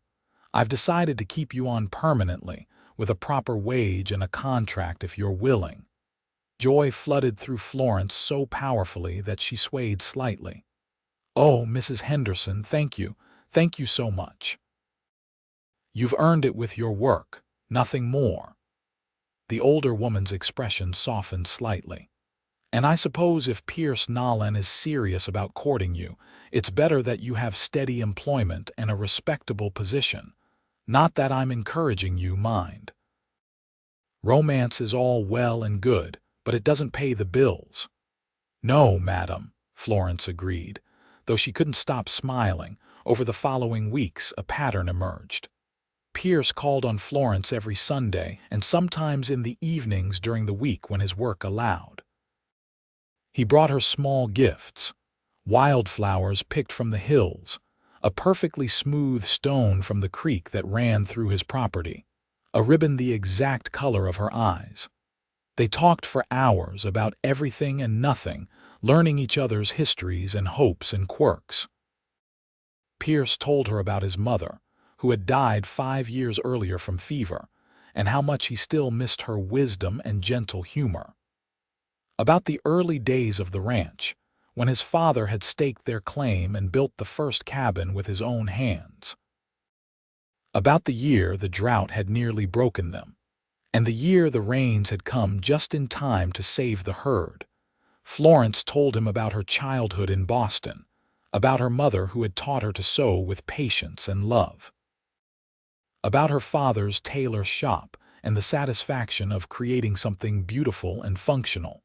I've decided to keep you on permanently, with a proper wage and a contract if you're willing." Joy flooded through Florence so powerfully that she swayed slightly. "Oh, Mrs. Henderson, thank you. Thank you so much. You've earned it with your work, nothing more." The older woman's expression softened slightly. "And I suppose if Pierce Nolan is serious about courting you, it's better that you have steady employment and a respectable position. Not that I'm encouraging you, mind. Romance is all well and good, but it doesn't pay the bills." "No, madam," Florence agreed, though she couldn't stop smiling. Over the following weeks, a pattern emerged. Pierce called on Florence every Sunday and sometimes in the evenings during the week when his work allowed. He brought her small gifts: wildflowers picked from the hills, a perfectly smooth stone from the creek that ran through his property, a ribbon the exact color of her eyes. They talked for hours about everything and nothing, learning each other's histories and hopes and quirks. Pierce told her about his mother, who had died 5 years earlier from fever, and how much he still missed her wisdom and gentle humor. About the early days of the ranch, when his father had staked their claim and built the first cabin with his own hands. About the year the drought had nearly broken them, and the year the rains had come just in time to save the herd. Florence told him about her childhood in Boston, about her mother who had taught her to sew with patience and love, about her father's tailor shop and the satisfaction of creating something beautiful and functional,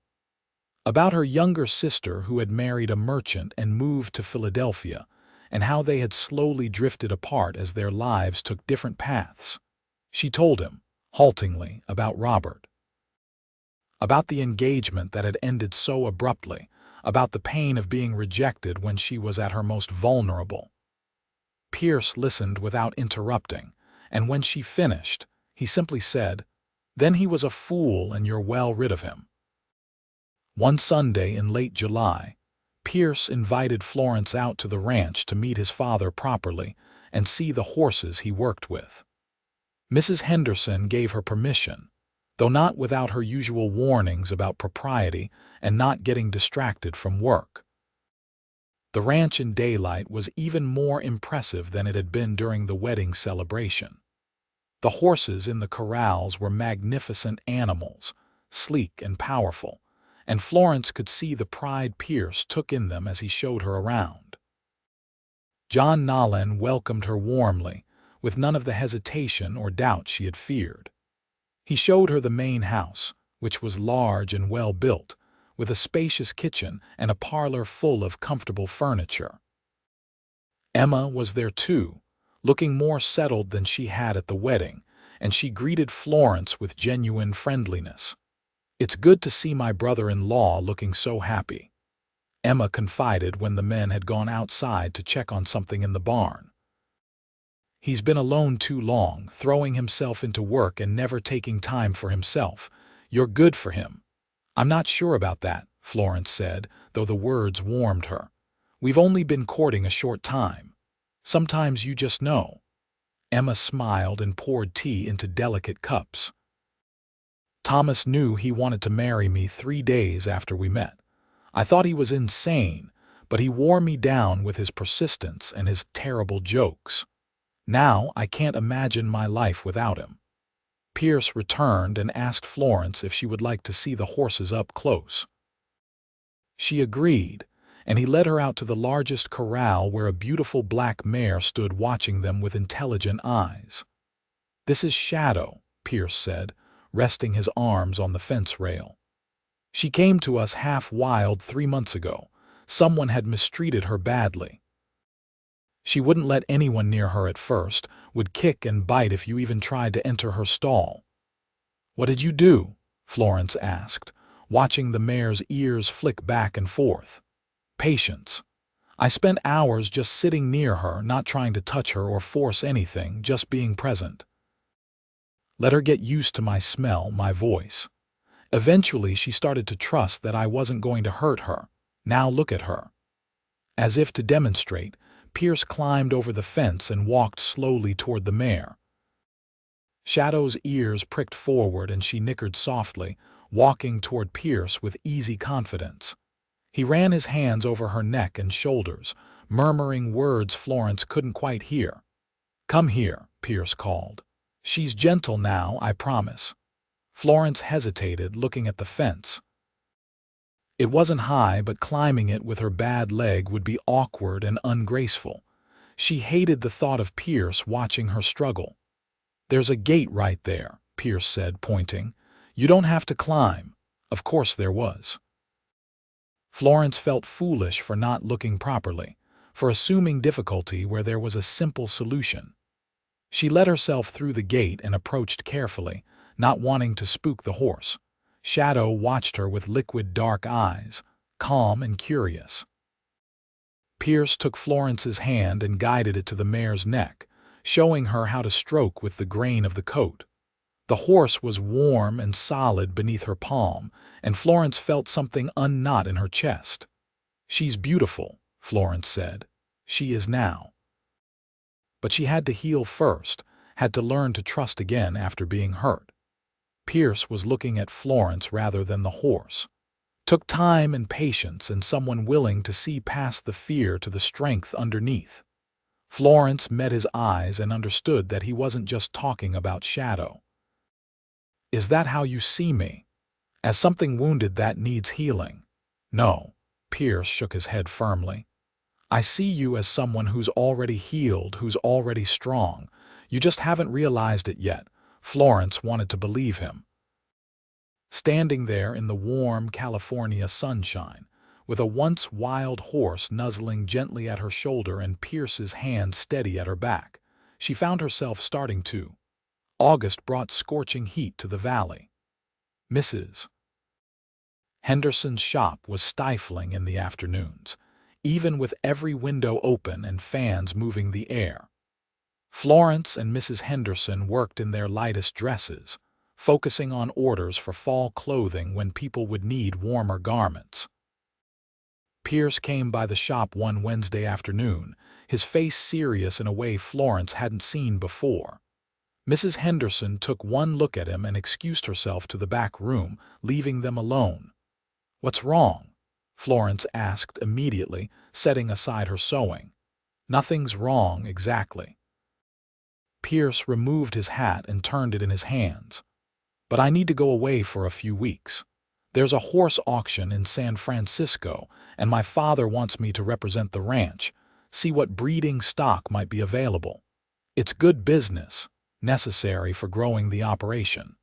about her younger sister who had married a merchant and moved to Philadelphia, and how they had slowly drifted apart as their lives took different paths. She told him, haltingly, about Robert, about the engagement that had ended so abruptly, about the pain of being rejected when she was at her most vulnerable. Pierce listened without interrupting, and when she finished, he simply said, "Then he was a fool and you're well rid of him." One Sunday in late July, Pierce invited Florence out to the ranch to meet his father properly and see the horses he worked with. Mrs. Henderson gave her permission, though not without her usual warnings about propriety and not getting distracted from work. The ranch in daylight was even more impressive than it had been during the wedding celebration. The horses in the corrals were magnificent animals, sleek and powerful, and Florence could see the pride Pierce took in them as he showed her around. John Nolan welcomed her warmly, with none of the hesitation or doubt she had feared. He showed her the main house, which was large and well built, with a spacious kitchen and a parlor full of comfortable furniture. Emma was there too, looking more settled than she had at the wedding, and she greeted Florence with genuine friendliness. "It's good to see my brother-in-law looking so happy," Emma confided when the men had gone outside to check on something in the barn. "He's been alone too long, throwing himself into work and never taking time for himself. You're good for him." "I'm not sure about that," Florence said, though the words warmed her. "We've only been courting a short time. Sometimes you just know." Emma smiled and poured tea into delicate cups. "Thomas knew he wanted to marry me 3 days after we met. I thought he was insane, but he wore me down with his persistence and his terrible jokes. Now I can't imagine my life without him." Pierce returned and asked Florence if she would like to see the horses up close. She agreed, and he led her out to the largest corral where a beautiful black mare stood watching them with intelligent eyes. "This is Shadow," Pierce said, resting his arms on the fence rail. "She came to us half wild 3 months ago. Someone had mistreated her badly. She wouldn't let anyone near her at first, would kick and bite if you even tried to enter her stall." "What did you do?" Florence asked, watching the mare's ears flick back and forth. "Patience. I spent hours just sitting near her, not trying to touch her or force anything, just being present. Let her get used to my smell, my voice. Eventually she started to trust that I wasn't going to hurt her. Now look at her." As if to demonstrate, Pierce climbed over the fence and walked slowly toward the mare. Shadow's ears pricked forward and she nickered softly, walking toward Pierce with easy confidence. He ran his hands over her neck and shoulders, murmuring words Florence couldn't quite hear. "Come here," Pierce called. "She's gentle now, I promise." Florence hesitated, looking at the fence. It wasn't high, but climbing it with her bad leg would be awkward and ungraceful. She hated the thought of Pierce watching her struggle. "There's a gate right there," Pierce said, pointing. "You don't have to climb." Of course there was. Florence felt foolish for not looking properly, for assuming difficulty where there was a simple solution. She let herself through the gate and approached carefully, not wanting to spook the horse. Shadow watched her with liquid dark eyes, calm and curious. Pierce took Florence's hand and guided it to the mare's neck, showing her how to stroke with the grain of the coat. The horse was warm and solid beneath her palm, and Florence felt something unknot in her chest. "She's beautiful," Florence said. "She is now. But she had to heal first, had to learn to trust again after being hurt." Pierce was looking at Florence rather than the horse. Took time and patience and someone willing to see past the fear to the strength underneath. Florence met his eyes and understood that he wasn't just talking about Shadow. "Is that how you see me? As something wounded that needs healing?" "No," Pierce shook his head firmly. "I see you as someone who's already healed, who's already strong. You just haven't realized it yet." Florence wanted to believe him. Standing there in the warm California sunshine, with a once wild horse nuzzling gently at her shoulder and Pierce's hand steady at her back, she found herself starting to. August brought scorching heat to the valley. Mrs. Henderson's shop was stifling in the afternoons, even with every window open and fans moving the air. Florence and Mrs. Henderson worked in their lightest dresses, focusing on orders for fall clothing when people would need warmer garments. Pierce came by the shop one Wednesday afternoon, his face serious in a way Florence hadn't seen before. Mrs. Henderson took one look at him and excused herself to the back room, leaving them alone. "What's wrong?" Florence asked immediately, setting aside her sewing. "Nothing's wrong, exactly." Pierce removed his hat and turned it in his hands. "But I need to go away for a few weeks. There's a horse auction in San Francisco, and my father wants me to represent the ranch, see what breeding stock might be available. It's good business, necessary for growing the operation."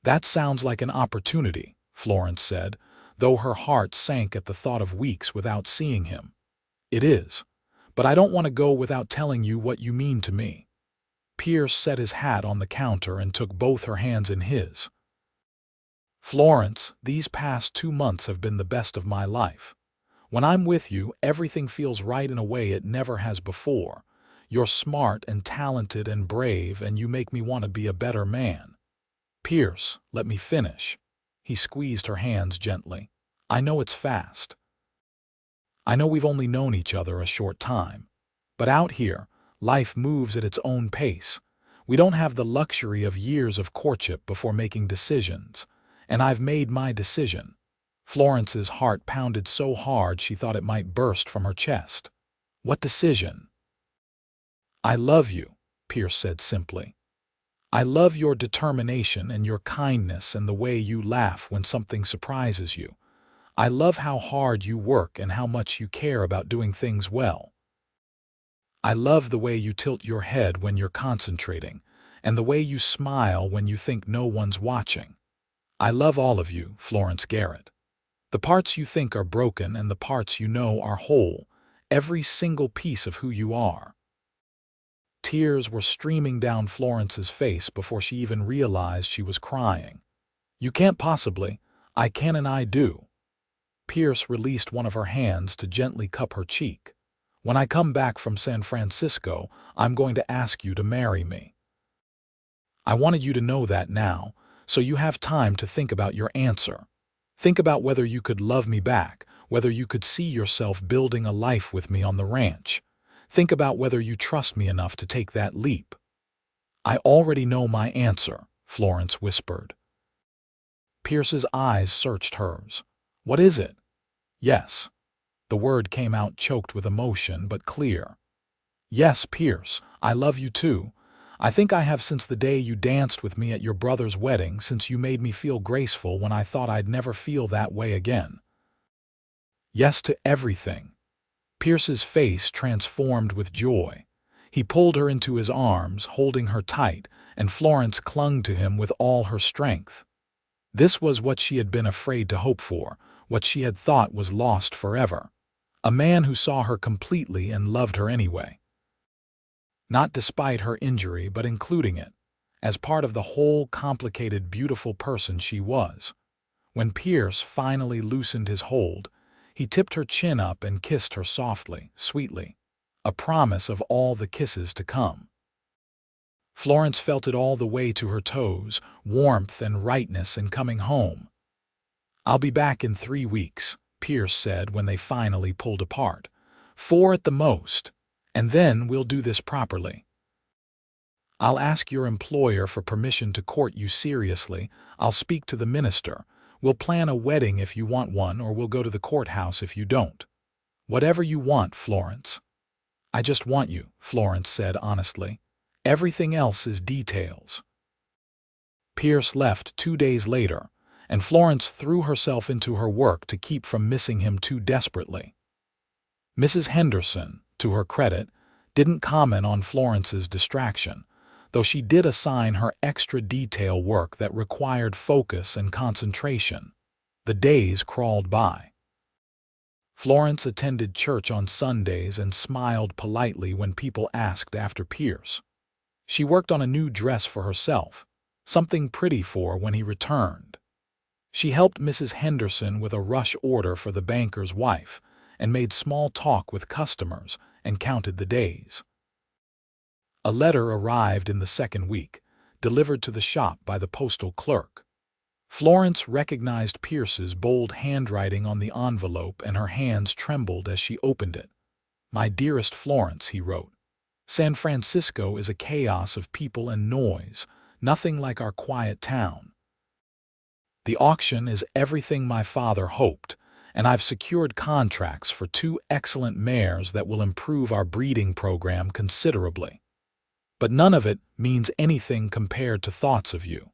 "That sounds like an opportunity," Florence said, though her heart sank at the thought of weeks without seeing him. "It is, but I don't want to go without telling you what you mean to me." Pierce set his hat on the counter and took both her hands in his. "Florence, these past 2 months have been the best of my life. When I'm with you, everything feels right in a way it never has before. You're smart and talented and brave, and you make me want to be a better man." "Pierce, let me finish." He squeezed her hands gently. "I know it's fast. I know we've only known each other a short time. But out here, life moves at its own pace. We don't have the luxury of years of courtship before making decisions. And I've made my decision." Florence's heart pounded so hard she thought it might burst from her chest. "What decision?" "I love you," Pierce said simply. "I love your determination and your kindness and the way you laugh when something surprises you. I love how hard you work and how much you care about doing things well. I love the way you tilt your head when you're concentrating, and the way you smile when you think no one's watching. I love all of you, Florence Garrett. The parts you think are broken and the parts you know are whole, every single piece of who you are." Tears were streaming down Florence's face before she even realized she was crying. "You can't possibly. I can and I do." Pierce released one of her hands to gently cup her cheek. "When I come back from San Francisco, I'm going to ask you to marry me. I wanted you to know that now, so you have time to think about your answer. Think about whether you could love me back, whether you could see yourself building a life with me on the ranch. Think about whether you trust me enough to take that leap." "I already know my answer," Florence whispered. Pierce's eyes searched hers. "What is it?" "Yes." The word came out choked with emotion, but clear. "Yes, Pierce, I love you too. I think I have since the day you danced with me at your brother's wedding, since you made me feel graceful when I thought I'd never feel that way again. Yes to everything." Pierce's face transformed with joy. He pulled her into his arms, holding her tight, and Florence clung to him with all her strength. This was what she had been afraid to hope for, what she had thought was lost forever. A man who saw her completely and loved her anyway. Not despite her injury, but including it, as part of the whole complicated, beautiful person she was. When Pierce finally loosened his hold, he tipped her chin up and kissed her softly, sweetly, a promise of all the kisses to come. Florence felt it all the way to her toes, warmth and rightness in coming home. "I'll be back in 3 weeks," Pierce said when they finally pulled apart. "4 at the most. And then we'll do this properly. I'll ask your employer for permission to court you seriously. I'll speak to the minister. We'll plan a wedding if you want one, or we'll go to the courthouse if you don't. Whatever you want, Florence." "I just want you," Florence said honestly. "Everything else is details." Pierce left 2 days later, and Florence threw herself into her work to keep from missing him too desperately. Mrs. Henderson, to her credit, didn't comment on Florence's distraction, though she did assign her extra detail work that required focus and concentration. The days crawled by. Florence attended church on Sundays and smiled politely when people asked after Pierce. She worked on a new dress for herself, something pretty for when he returned. She helped Mrs. Henderson with a rush order for the banker's wife, and made small talk with customers and counted the days. A letter arrived in the second week, delivered to the shop by the postal clerk. Florence recognized Pierce's bold handwriting on the envelope, and her hands trembled as she opened it. "My dearest Florence," he wrote, "San Francisco is a chaos of people and noise, nothing like our quiet town. The auction is everything my father hoped, and I've secured contracts for 2 excellent mares that will improve our breeding program considerably. But none of it means anything compared to thoughts of you.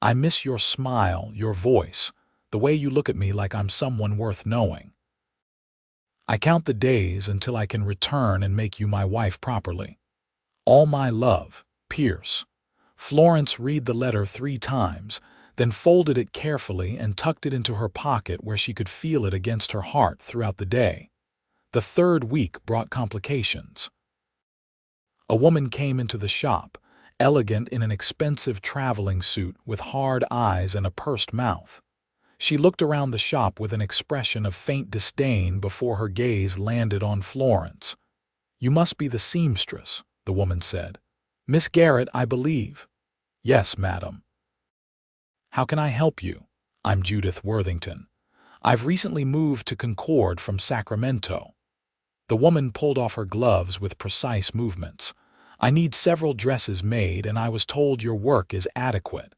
I miss your smile, your voice, the way you look at me like I'm someone worth knowing. I count the days until I can return and make you my wife properly. All my love, Pierce." Florence read the letter 3 times, then folded it carefully and tucked it into her pocket where she could feel it against her heart throughout the day. The 3rd week brought complications. A woman came into the shop, elegant in an expensive traveling suit with hard eyes and a pursed mouth. She looked around the shop with an expression of faint disdain before her gaze landed on Florence. "You must be the seamstress," the woman said. "Miss Garrett, I believe." "Yes, madam." "How can I help you?" "I'm Judith Worthington. I've recently moved to Concord from Sacramento." The woman pulled off her gloves with precise movements. "I need several dresses made, and I was told your work is adequate."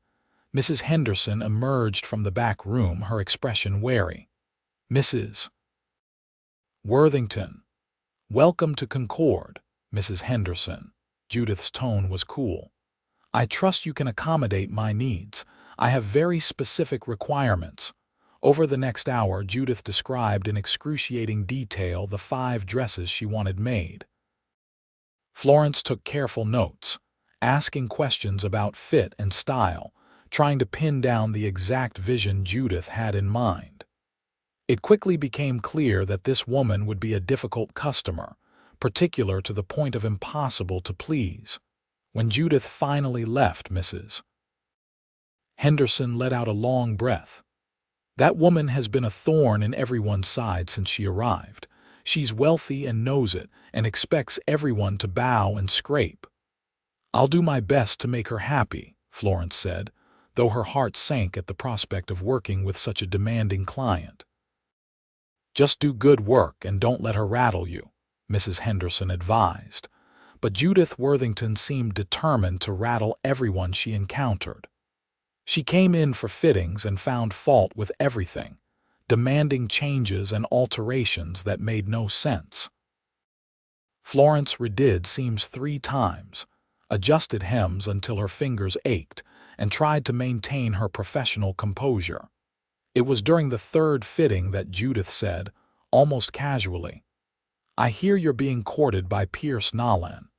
Mrs. Henderson emerged from the back room, her expression wary. "Mrs. Worthington, welcome to Concord, Mrs. Henderson." Judith's tone was cool. "I trust you can accommodate my needs. I have very specific requirements." Over the next hour, Judith described in excruciating detail the 5 dresses she wanted made. Florence took careful notes, asking questions about fit and style, trying to pin down the exact vision Judith had in mind. It quickly became clear that this woman would be a difficult customer, particular to the point of impossible to please. When Judith finally left, Mrs. Henderson let out a long breath. "That woman has been a thorn in everyone's side since she arrived. She's wealthy and knows it, and expects everyone to bow and scrape." "I'll do my best to make her happy," Florence said, though her heart sank at the prospect of working with such a demanding client. "Just do good work and don't let her rattle you," Mrs. Henderson advised. But Judith Worthington seemed determined to rattle everyone she encountered. She came in for fittings and found fault with everything, demanding changes and alterations that made no sense. Florence redid seams 3 times, adjusted hems until her fingers ached, and tried to maintain her professional composure. It was during the 3rd fitting that Judith said, almost casually, "I hear you're being courted by Pierce Nolan."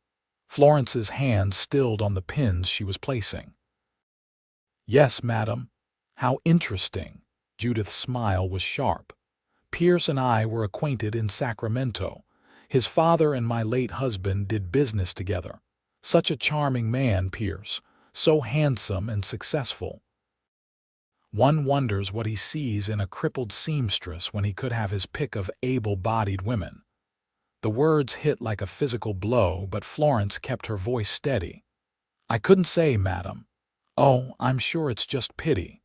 Florence's hand stilled on the pins she was placing. "Yes, madam." "How interesting." Judith's smile was sharp. "Pierce and I were acquainted in Sacramento. His father and my late husband did business together. Such a charming man, Pierce, so handsome and successful. One wonders what he sees in a crippled seamstress when he could have his pick of able-bodied women." The words hit like a physical blow, but Florence kept her voice steady. "I couldn't say, madam. Oh, I'm sure it's just pity."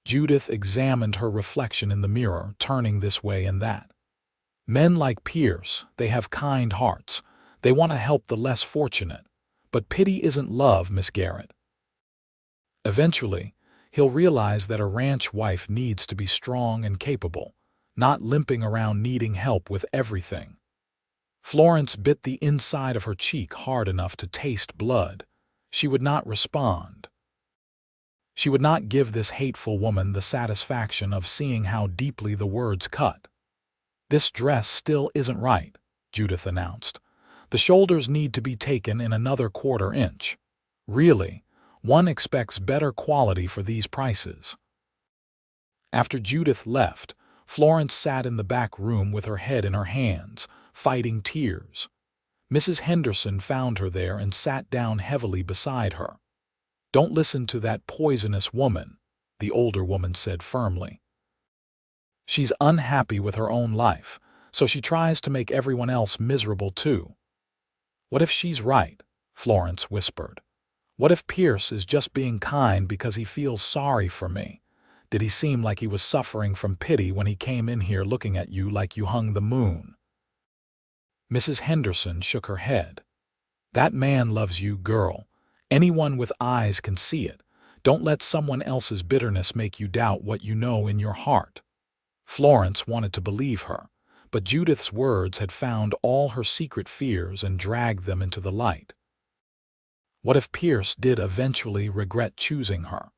Judith examined her reflection in the mirror, turning this way and that. "Men like Pierce, they have kind hearts. They want to help the less fortunate. But pity isn't love, Miss Garrett. Eventually, he'll realize that a ranch wife needs to be strong and capable, not limping around needing help with everything." Florence bit the inside of her cheek hard enough to taste blood. She would not respond. She would not give this hateful woman the satisfaction of seeing how deeply the words cut. "This dress still isn't right," Judith announced. "The shoulders need to be taken in another 1/4 inch. Really, one expects better quality for these prices." After Judith left, Florence sat in the back room with her head in her hands, fighting tears. Mrs. Henderson found her there and sat down heavily beside her. "Don't listen to that poisonous woman," the older woman said firmly. "She's unhappy with her own life, so she tries to make everyone else miserable too." "What if she's right?" Florence whispered. What if Pierce is just being kind because he feels sorry for me? Did he seem like he was suffering from pity when he came in here looking at you like you hung the moon? Mrs. Henderson shook her head. That man loves you, girl. Anyone with eyes can see it. Don't let someone else's bitterness make you doubt what you know in your heart. Florence wanted to believe her, but Judith's words had found all her secret fears and dragged them into the light. What if Pierce did eventually regret choosing her?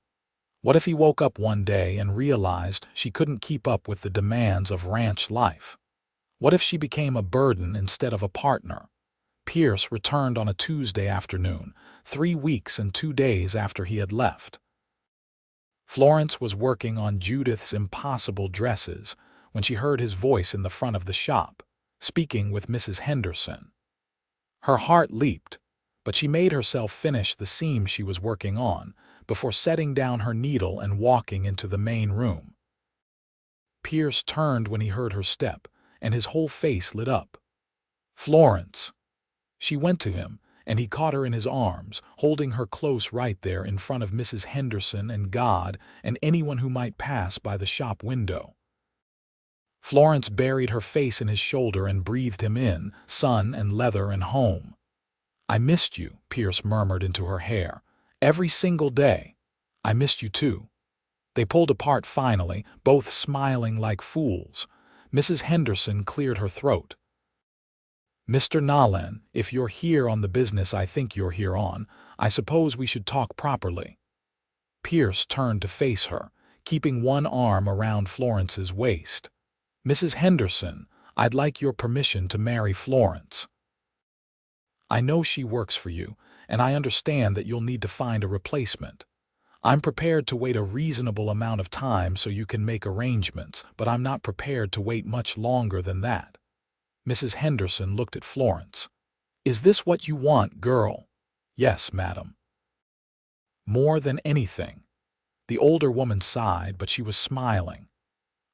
What if he woke up one day and realized she couldn't keep up with the demands of ranch life? What if she became a burden instead of a partner? Pierce returned on a Tuesday afternoon, 3 weeks and 2 days after he had left. Florence was working on Judith's impossible dresses when she heard his voice in the front of the shop, speaking with Mrs. Henderson. Her heart leaped, but she made herself finish the seam she was working on before setting down her needle and walking into the main room. Pierce turned when he heard her step, and his whole face lit up. "Florence!" She went to him, and he caught her in his arms, holding her close right there in front of Mrs. Henderson and God and anyone who might pass by the shop window. Florence buried her face in his shoulder and breathed him in, sun and leather and home. "I missed you," Pierce murmured into her hair. "Every single day. I missed you too." They pulled apart finally, both smiling like fools. Mrs. Henderson cleared her throat. "Mr. Nolan, if you're here on the business I think you're here on, I suppose we should talk properly." Pierce turned to face her, keeping one arm around Florence's waist. "Mrs. Henderson, I'd like your permission to marry Florence. I know she works for you, and I understand that you'll need to find a replacement. I'm prepared to wait a reasonable amount of time so you can make arrangements, but I'm not prepared to wait much longer than that." Mrs. Henderson looked at Florence. "Is this what you want, girl?" "Yes, madam." "More than anything." The older woman sighed, but she was smiling.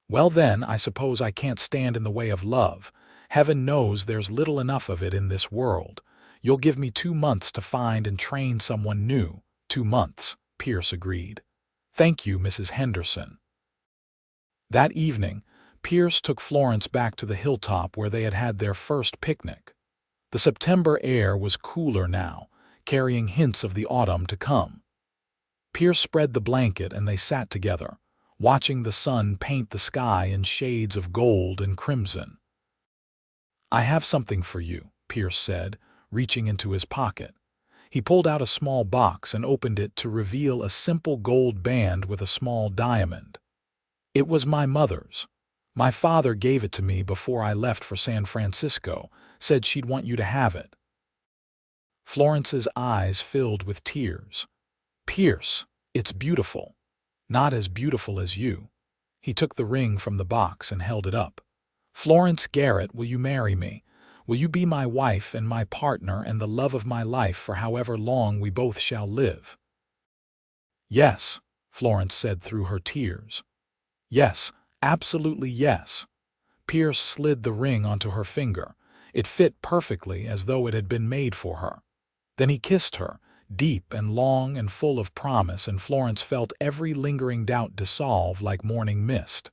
"Well then, I suppose I can't stand in the way of love. Heaven knows there's little enough of it in this world. You'll give me 2 months to find and train someone new." 2 months, Pierce agreed. "Thank you, Mrs. Henderson." That evening, Pierce took Florence back to the hilltop where they had had their first picnic. The September air was cooler now, carrying hints of the autumn to come. Pierce spread the blanket and they sat together, watching the sun paint the sky in shades of gold and crimson. "I have something for you," Pierce said, reaching into his pocket. He pulled out a small box and opened it to reveal a simple gold band with a small diamond. "It was my mother's. My father gave it to me before I left for San Francisco, said she'd want you to have it." Florence's eyes filled with tears. "Pierce, it's beautiful. Not as beautiful as you." He took the ring from the box and held it up. "Florence Garrett, will you marry me? Will you be my wife and my partner and the love of my life for however long we both shall live?" "Yes," Florence said through her tears. "Yes, absolutely yes." Pierce slid the ring onto her finger. It fit perfectly as though it had been made for her. Then he kissed her, deep and long and full of promise, and Florence felt every lingering doubt dissolve like morning mist.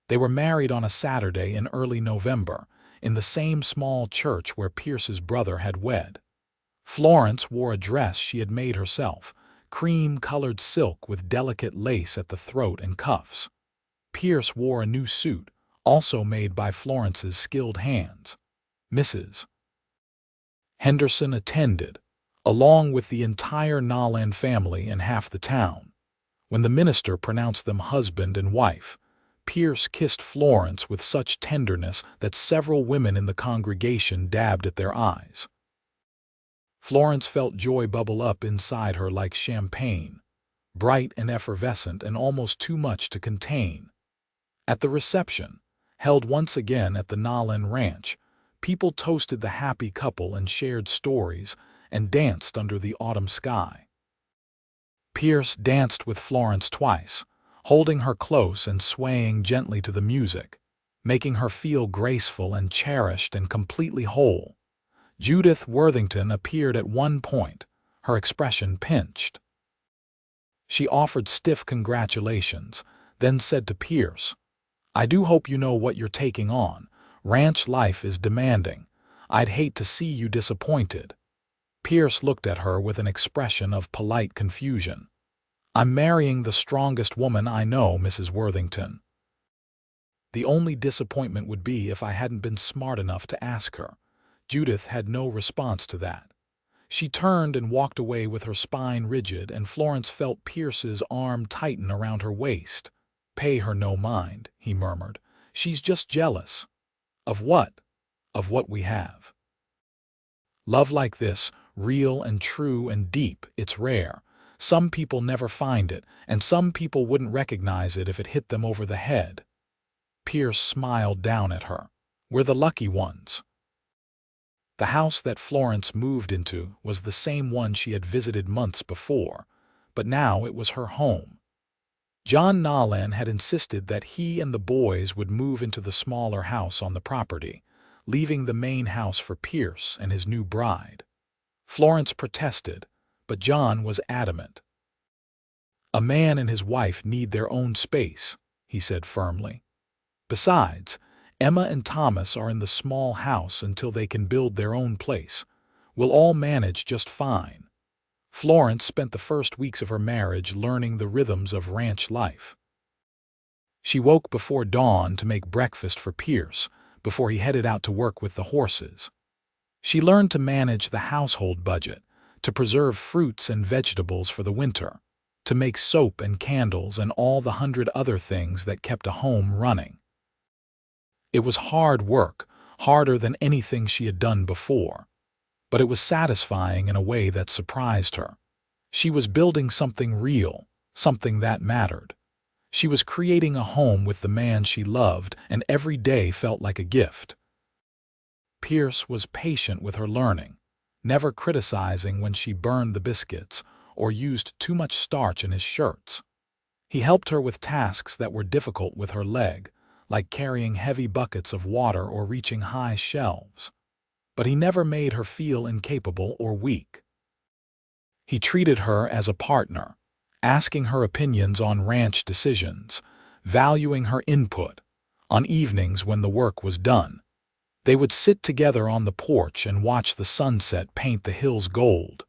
They were married on a Saturday in early November, in the same small church where Pierce's brother had wed. Florence wore a dress she had made herself, cream-colored silk with delicate lace at the throat and cuffs. Pierce wore a new suit, also made by Florence's skilled hands. Mrs. Henderson attended, along with the entire Nolan family and half the town. When the minister pronounced them husband and wife, Pierce kissed Florence with such tenderness that several women in the congregation dabbed at their eyes. Florence felt joy bubble up inside her like champagne, bright and effervescent and almost too much to contain. At the reception, held once again at the Nolan Ranch, people toasted the happy couple and shared stories and danced under the autumn sky. Pierce danced with Florence twice, holding her close and swaying gently to the music, making her feel graceful and cherished and completely whole. Judith Worthington appeared at one point, her expression pinched. She offered stiff congratulations, then said to Pierce, "I do hope you know what you're taking on. Ranch life is demanding. I'd hate to see you disappointed." Pierce looked at her with an expression of polite confusion. "I'm marrying the strongest woman I know, Mrs. Worthington. The only disappointment would be if I hadn't been smart enough to ask her." Judith had no response to that. She turned and walked away with her spine rigid, and Florence felt Pierce's arm tighten around her waist. "Pay her no mind," he murmured. "She's just jealous." "Of what?" "Of what we have. Love like this, real and true and deep, it's rare. Some people never find it, and some people wouldn't recognize it if it hit them over the head." Pierce smiled down at her. "We're the lucky ones." The house that Florence moved into was the same one she had visited months before, but now it was her home. John Nolan had insisted that he and the boys would move into the smaller house on the property, leaving the main house for Pierce and his new bride. Florence protested, but John was adamant. "A man and his wife need their own space," he said firmly. "Besides, Emma and Thomas are in the small house until they can build their own place. We'll all manage just fine." Florence spent the first weeks of her marriage learning the rhythms of ranch life. She woke before dawn to make breakfast for Pierce before he headed out to work with the horses. She learned to manage the household budget, to preserve fruits and vegetables for the winter, to make soap and candles and all the 100 other things that kept a home running. It was hard work, harder than anything she had done before, but it was satisfying in a way that surprised her. She was building something real, something that mattered. She was creating a home with the man she loved, and every day felt like a gift. Pierce was patient with her learning, never criticizing when she burned the biscuits or used too much starch in his shirts. He helped her with tasks that were difficult with her leg, like carrying heavy buckets of water or reaching high shelves. But he never made her feel incapable or weak. He treated her as a partner, asking her opinions on ranch decisions, valuing her input. On evenings when the work was done, they would sit together on the porch and watch the sunset paint the hills gold.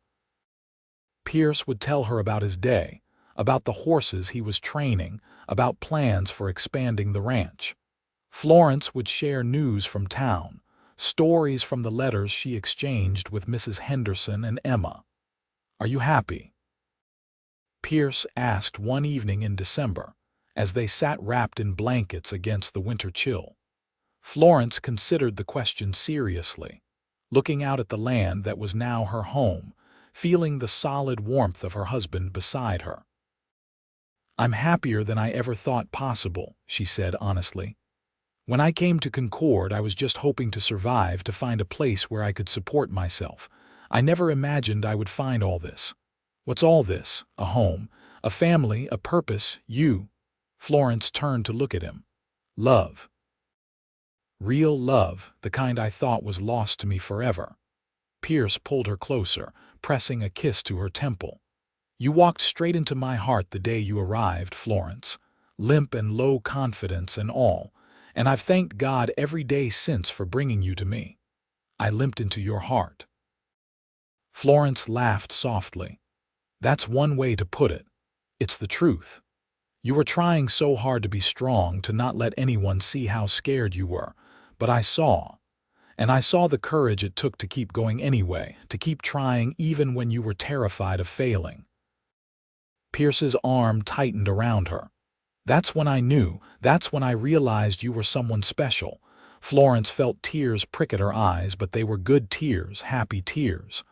Pierce would tell her about his day, about the horses he was training, about plans for expanding the ranch. Florence would share news from town, stories from the letters she exchanged with Mrs. Henderson and Emma. "Are you happy?" Pierce asked one evening in December, as they sat wrapped in blankets against the winter chill. Florence considered the question seriously, looking out at the land that was now her home, feeling the solid warmth of her husband beside her. "I'm happier than I ever thought possible," she said honestly. "When I came to Concord, I was just hoping to survive, to find a place where I could support myself. I never imagined I would find all this." "What's all this?" "A home, a family, a purpose, you." Florence turned to look at him. "Love. Real love, the kind I thought was lost to me forever." Pierce pulled her closer, pressing a kiss to her temple. "You walked straight into my heart the day you arrived, Florence, limp and low confidence and all, and I've thanked God every day since for bringing you to me. I limped into your heart." Florence laughed softly. "That's one way to put it. It's the truth. You were trying so hard to be strong, to not let anyone see how scared you were, but I saw. And I saw the courage it took to keep going anyway, to keep trying even when you were terrified of failing." Pierce's arm tightened around her. "That's when I knew, that's when I realized you were someone special." Florence felt tears prick at her eyes, but they were good tears, happy tears.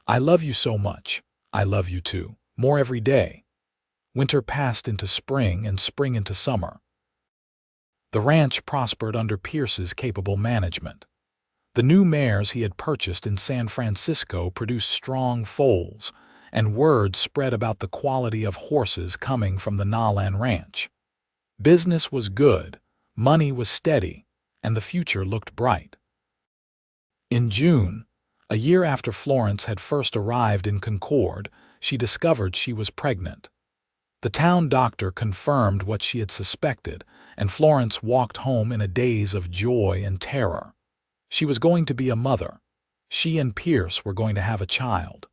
"I love you so much. I love you too, more every day." Winter passed into spring and spring into summer. The ranch prospered under Pierce's capable management. The new mares he had purchased in San Francisco produced strong foals, and word spread about the quality of horses coming from the Nolan Ranch. Business was good, money was steady, and the future looked bright. In June, A year after Florence had first arrived in Concord, she discovered she was pregnant. The town doctor confirmed what she had suspected, and Florence walked home in a daze of joy and terror. She was going to be a mother. She and Pierce were going to have a child.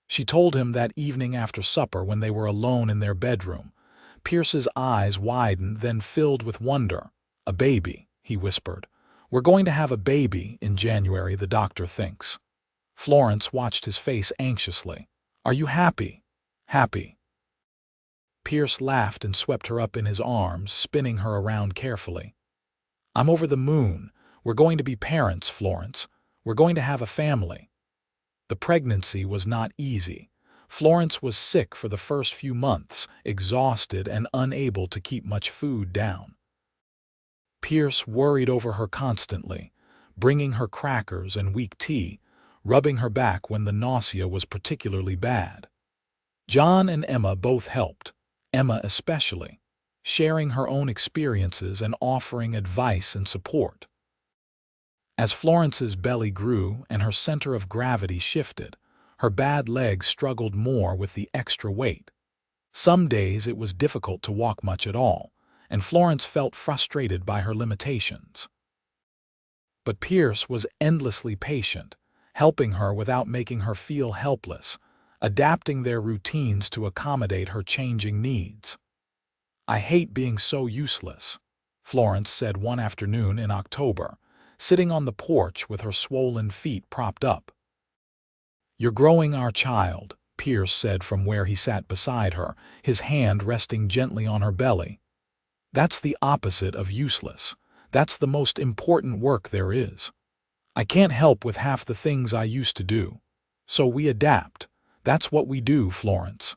She told him that evening after supper when they were alone in their bedroom. Pierce's eyes widened, then filled with wonder. "A baby," he whispered. "We're going to have a baby in January, the doctor thinks." Florence watched his face anxiously. "Are you happy?" "Happy." Pierce laughed and swept her up in his arms, spinning her around carefully. "I'm over the moon. We're going to be parents, Florence. We're going to have a family." The pregnancy was not easy. Florence was sick for the first few months, exhausted and unable to keep much food down. Pierce worried over her constantly, bringing her crackers and weak tea, rubbing her back when the nausea was particularly bad. John and Emma both helped, Emma especially, sharing her own experiences and offering advice and support. As Florence's belly grew and her center of gravity shifted, her bad legs struggled more with the extra weight. Some days it was difficult to walk much at all, and Florence felt frustrated by her limitations. But Pierce was endlessly patient, helping her without making her feel helpless, adapting their routines to accommodate her changing needs. "I hate being so useless," Florence said one afternoon in October, sitting on the porch with her swollen feet propped up. "You're growing our child," Pierce said from where he sat beside her, his hand resting gently on her belly. "That's the opposite of useless. That's the most important work there is. I can't help with half the things I used to do. So we adapt. That's what we do, Florence.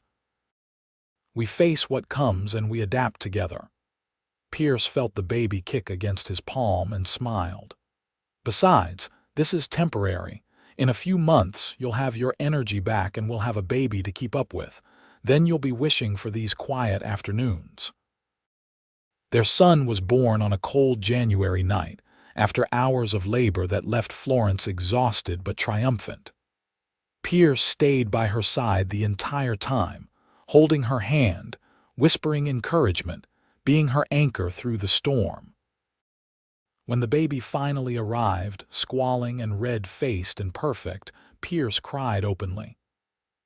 We face what comes and we adapt together." Pierce felt the baby kick against his palm and smiled. "Besides, this is temporary. In a few months, you'll have your energy back and we'll have a baby to keep up with. Then you'll be wishing for these quiet afternoons." Their son was born on a cold January night, after hours of labor that left Florence exhausted but triumphant. Pierce stayed by her side the entire time, holding her hand, whispering encouragement, being her anchor through the storm. When the baby finally arrived, squalling and red-faced and perfect, Pierce cried openly.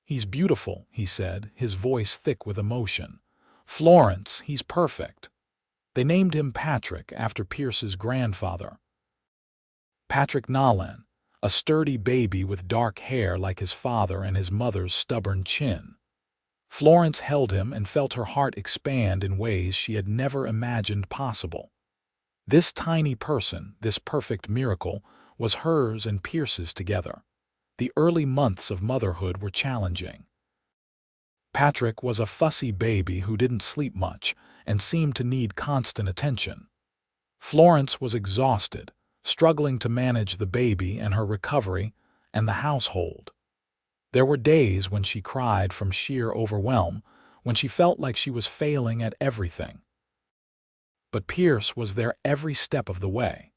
"He's beautiful," he said, his voice thick with emotion. "Florence, he's perfect." They named him Patrick after Pierce's grandfather. Patrick Nolan, a sturdy baby with dark hair like his father and his mother's stubborn chin. Florence held him and felt her heart expand in ways she had never imagined possible. This tiny person, this perfect miracle, was hers and Pierce's together. The early months of motherhood were challenging. Patrick was a fussy baby who didn't sleep much and seemed to need constant attention. Florence was exhausted, struggling to manage the baby and her recovery and the household. There were days when she cried from sheer overwhelm, when she felt like she was failing at everything. But Pierce was there every step of the way.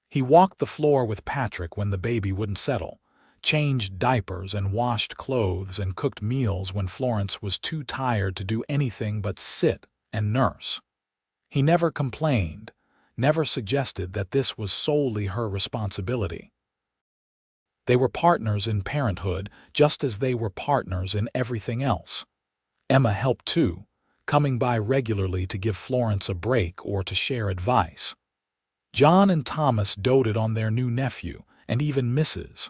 He walked the floor with Patrick when the baby wouldn't settle, changed diapers and washed clothes and cooked meals when Florence was too tired to do anything but sit and nurse. He never complained, never suggested that this was solely her responsibility. They were partners in parenthood just as they were partners in everything else. Emma helped too, coming by regularly to give Florence a break or to share advice. John and Thomas doted on their new nephew, and even Mrs.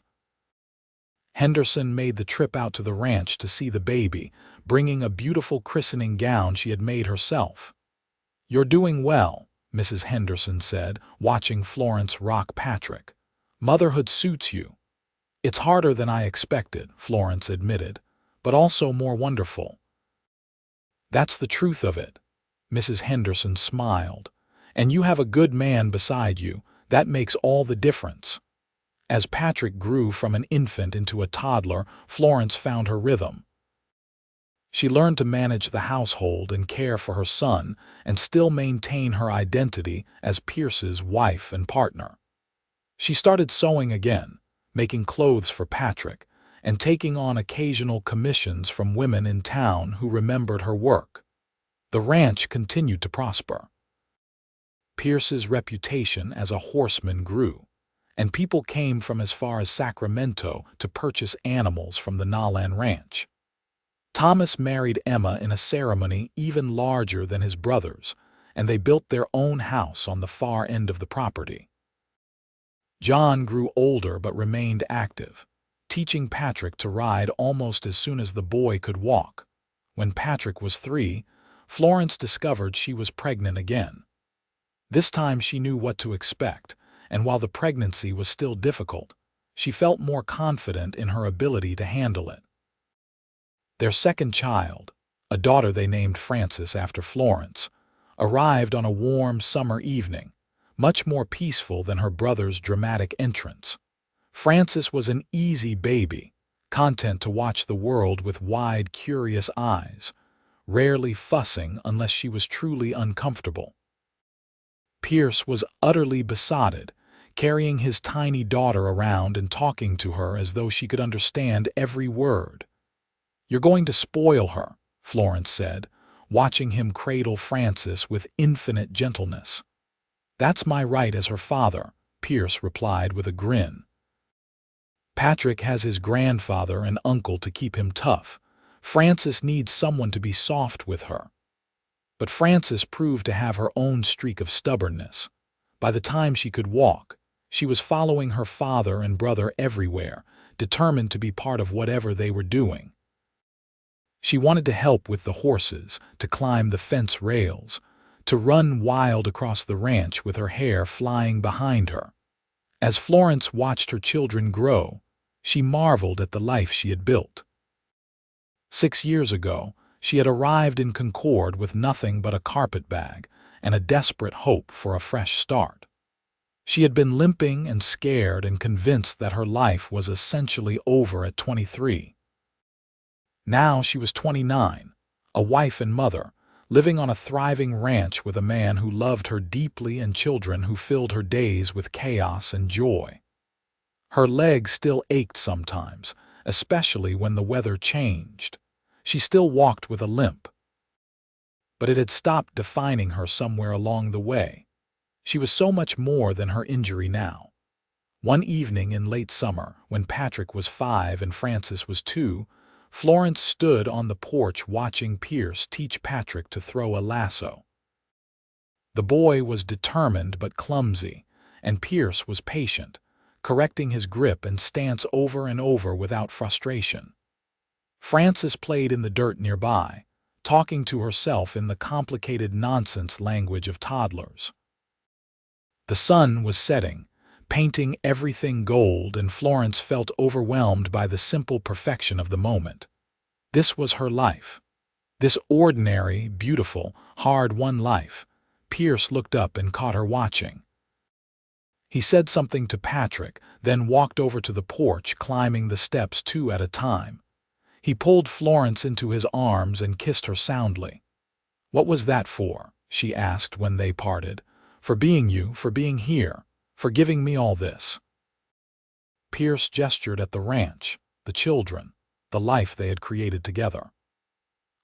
Henderson made the trip out to the ranch to see the baby, bringing a beautiful christening gown she had made herself. "You're doing well," Mrs. Henderson said, watching Florence rock Patrick. "Motherhood suits you." "It's harder than I expected," Florence admitted, "but also more wonderful." "That's the truth of it," Mrs. Henderson smiled. "And you have a good man beside you. That makes all the difference." As Patrick grew from an infant into a toddler, Florence found her rhythm. She learned to manage the household and care for her son and still maintain her identity as Pierce's wife and partner. She started sewing again, making clothes for Patrick, and taking on occasional commissions from women in town who remembered her work. The ranch continued to prosper. Pierce's reputation as a horseman grew, and people came from as far as Sacramento to purchase animals from the Nolan ranch. Thomas married Emma in a ceremony even larger than his brother's, and they built their own house on the far end of the property. John grew older but remained active, teaching Patrick to ride almost as soon as the boy could walk. When Patrick was 3, Florence discovered she was pregnant again. This time she knew what to expect, and while the pregnancy was still difficult, she felt more confident in her ability to handle it. Their second child, a daughter they named Frances after Florence, arrived on a warm summer evening, much more peaceful than her brother's dramatic entrance. Frances was an easy baby, content to watch the world with wide, curious eyes, rarely fussing unless she was truly uncomfortable. Pierce was utterly besotted, carrying his tiny daughter around and talking to her as though she could understand every word. "You're going to spoil her," Florence said, watching him cradle Frances with infinite gentleness. "That's my right as her father," Pierce replied with a grin. "Patrick has his grandfather and uncle to keep him tough. Frances needs someone to be soft with her." But Frances proved to have her own streak of stubbornness. By the time she could walk, she was following her father and brother everywhere, determined to be part of whatever they were doing. She wanted to help with the horses, to climb the fence rails, to run wild across the ranch with her hair flying behind her. As Florence watched her children grow, she marveled at the life she had built. 6 years ago, she had arrived in Concord with nothing but a carpetbag and a desperate hope for a fresh start. She had been limping and scared and convinced that her life was essentially over at 23. Now she was 29, a wife and mother, living on a thriving ranch with a man who loved her deeply and children who filled her days with chaos and joy. Her legs still ached sometimes, especially when the weather changed. She still walked with a limp. But it had stopped defining her somewhere along the way. She was so much more than her injury now. One evening in late summer, when Patrick was 5 and Frances was 2, Florence stood on the porch watching Pierce teach Patrick to throw a lasso. The boy was determined but clumsy, and Pierce was patient, correcting his grip and stance over and over without frustration. Frances played in the dirt nearby, talking to herself in the complicated nonsense language of toddlers. The sun was setting, painting everything gold, and Florence felt overwhelmed by the simple perfection of the moment. This was her life. This ordinary, beautiful, hard-won life. Pierce looked up and caught her watching. He said something to Patrick, then walked over to the porch, climbing the steps 2 at a time. He pulled Florence into his arms and kissed her soundly. "What was that for?" she asked when they parted. "For being you, for being here, for giving me all this." Pierce gestured at the ranch, the children, the life they had created together.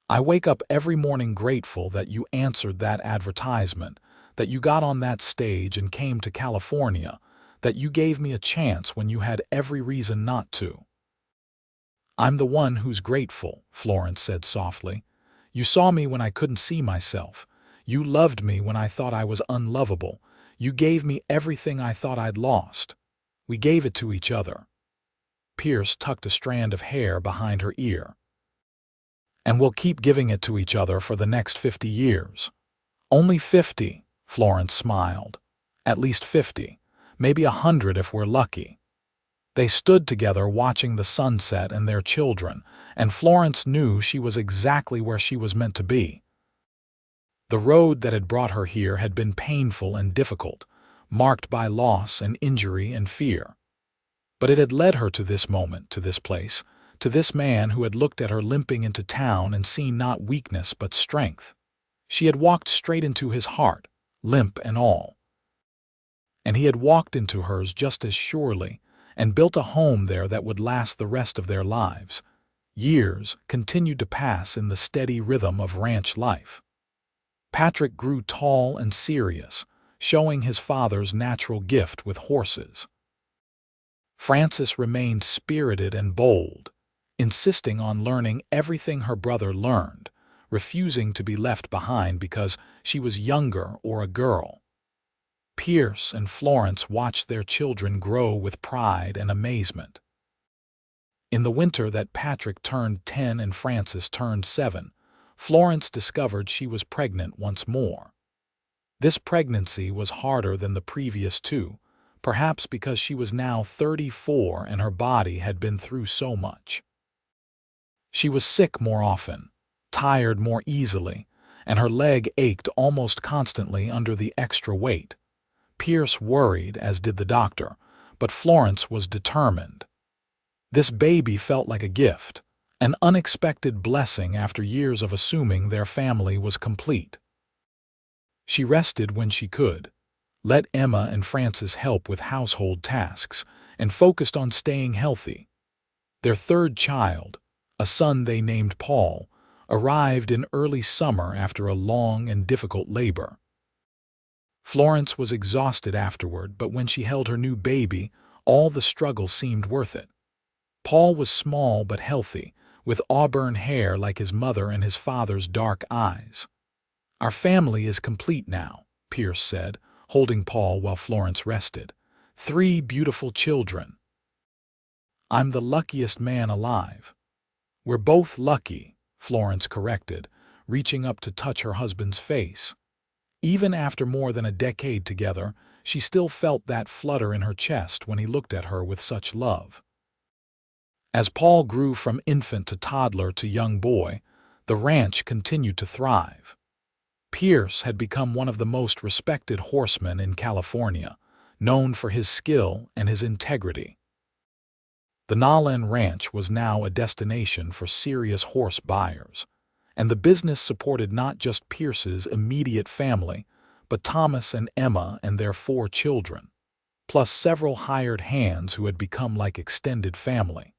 "I wake up every morning grateful that you answered that advertisement, that you got on that stage and came to California, that you gave me a chance when you had every reason not to." "I'm the one who's grateful," Florence said softly. "You saw me when I couldn't see myself. You loved me when I thought I was unlovable. You gave me everything I thought I'd lost. We gave it to each other." Pierce tucked a strand of hair behind her ear. "And we'll keep giving it to each other for the next 50 years. "Only 50, Florence smiled. "At least 50, maybe 100 if we're lucky." They stood together watching the sunset and their children, and Florence knew she was exactly where she was meant to be. The road that had brought her here had been painful and difficult, marked by loss and injury and fear. But it had led her to this moment, to this place, to this man who had looked at her limping into town and seen not weakness but strength. She had walked straight into his heart, limp and all. And he had walked into hers just as surely, and built a home there that would last the rest of their lives. Years continued to pass in the steady rhythm of ranch life. Patrick grew tall and serious, showing his father's natural gift with horses. Frances remained spirited and bold, insisting on learning everything her brother learned, refusing to be left behind because she was younger or a girl. Pierce and Florence watched their children grow with pride and amazement. In the winter that Patrick turned 10 and Frances turned 7, Florence discovered she was pregnant once more. This pregnancy was harder than the previous two, perhaps because she was now 34 and her body had been through so much. She was sick more often, tired more easily, and her leg ached almost constantly under the extra weight. Pierce worried, as did the doctor, but Florence was determined. This baby felt like a gift, an unexpected blessing after years of assuming their family was complete. She rested when she could, let Emma and Frances help with household tasks, and focused on staying healthy. Their third child, a son they named Paul, arrived in early summer after a long and difficult labor. Florence was exhausted afterward, but when she held her new baby, all the struggle seemed worth it. Paul was small but healthy, with auburn hair like his mother and his father's dark eyes. "Our family is complete now," Pierce said, holding Paul while Florence rested. "3 beautiful children. I'm the luckiest man alive." "We're both lucky," Florence corrected, reaching up to touch her husband's face. Even after more than a decade together, she still felt that flutter in her chest when he looked at her with such love. As Paul grew from infant to toddler to young boy, the ranch continued to thrive. Pierce had become one of the most respected horsemen in California, known for his skill and his integrity. The Nolan Ranch was now a destination for serious horse buyers, and the business supported not just Pierce's immediate family, but Thomas and Emma and their 4 children, plus several hired hands who had become like extended family.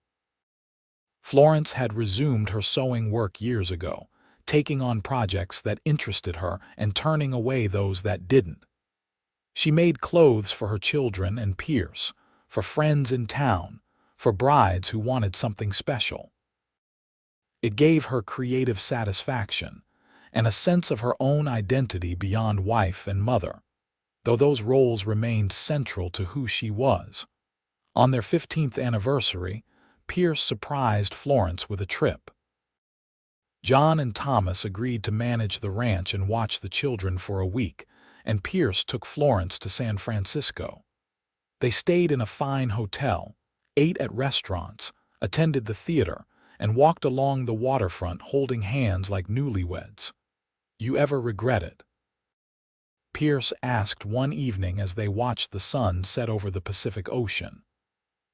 Florence had resumed her sewing work years ago, taking on projects that interested her and turning away those that didn't. She made clothes for her children and Pierce, for friends in town, for brides who wanted something special. It gave her creative satisfaction and a sense of her own identity beyond wife and mother, though those roles remained central to who she was. On their 15th anniversary, Pierce surprised Florence with a trip. John and Thomas agreed to manage the ranch and watch the children for a week, and Pierce took Florence to San Francisco. They stayed in a fine hotel, ate at restaurants, attended the theater, and walked along the waterfront holding hands like newlyweds. "You ever regret it?" Pierce asked one evening as they watched the sun set over the Pacific Ocean.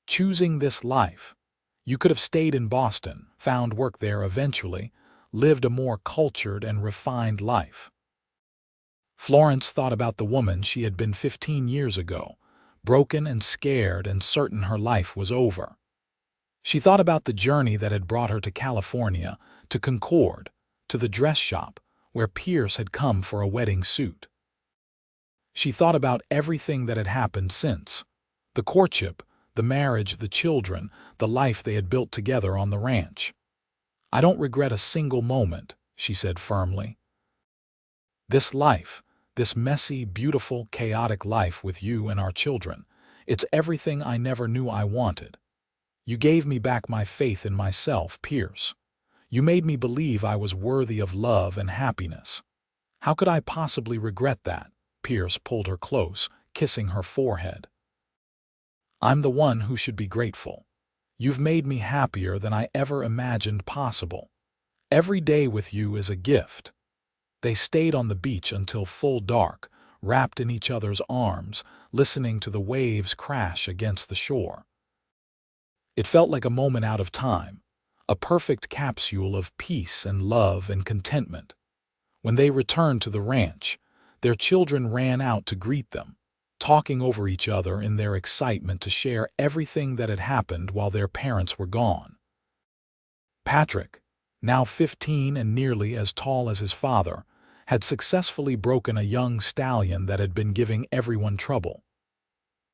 "Choosing this life. You could have stayed in Boston, found work there eventually, lived a more cultured and refined life." Florence thought about the woman she had been 15 years ago, broken and scared and certain her life was over. She thought about the journey that had brought her to California, to Concord, to the dress shop where Pierce had come for a wedding suit. She thought about everything that had happened since: the courtship, the marriage, the children, the life they had built together on the ranch. "I don't regret a single moment," she said firmly. "This life, this messy, beautiful, chaotic life with you and our children, it's everything I never knew I wanted. You gave me back my faith in myself, Pierce. You made me believe I was worthy of love and happiness. How could I possibly regret that?" Pierce pulled her close, kissing her forehead. "I'm the one who should be grateful. You've made me happier than I ever imagined possible. Every day with you is a gift." They stayed on the beach until full dark, wrapped in each other's arms, listening to the waves crash against the shore. It felt like a moment out of time, a perfect capsule of peace and love and contentment. When they returned to the ranch, their children ran out to greet them, talking over each other in their excitement to share everything that had happened while their parents were gone. Patrick, now 15 and nearly as tall as his father, had successfully broken a young stallion that had been giving everyone trouble.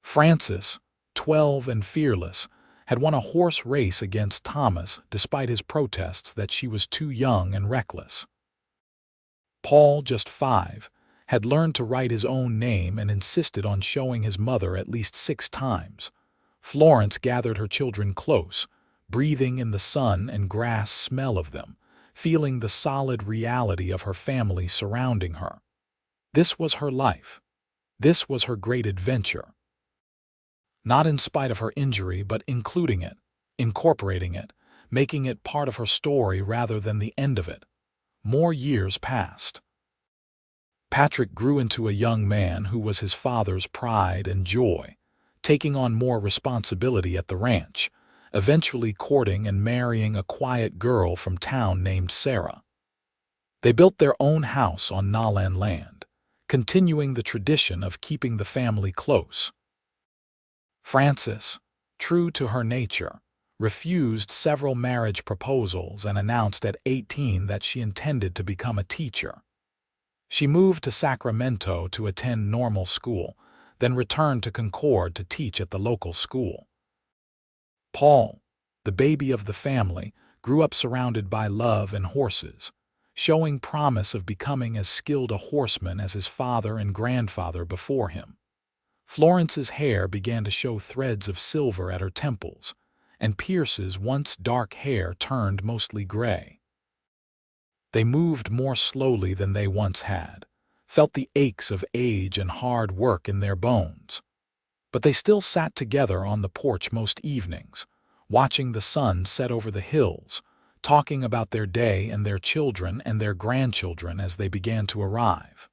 Francis, 12 and fearless, had won a horse race against Thomas despite his protests that she was too young and reckless. Paul, just 5, had learned to write his own name and insisted on showing his mother at least 6 times. Florence gathered her children close, breathing in the sun and grass smell of them, feeling the solid reality of her family surrounding her. This was her life. This was her great adventure. Not in spite of her injury, but including it, incorporating it, making it part of her story rather than the end of it. More years passed. Patrick grew into a young man who was his father's pride and joy, taking on more responsibility at the ranch, eventually courting and marrying a quiet girl from town named Sarah. They built their own house on Nolan land, continuing the tradition of keeping the family close. Frances, true to her nature, refused several marriage proposals and announced at 18 that she intended to become a teacher. She moved to Sacramento to attend normal school, then returned to Concord to teach at the local school. Paul, the baby of the family, grew up surrounded by love and horses, showing promise of becoming as skilled a horseman as his father and grandfather before him. Florence's hair began to show threads of silver at her temples, and Pierce's once dark hair turned mostly gray. They moved more slowly than they once had, felt the aches of age and hard work in their bones. But they still sat together on the porch most evenings, watching the sun set over the hills, talking about their day and their children and their grandchildren as they began to arrive.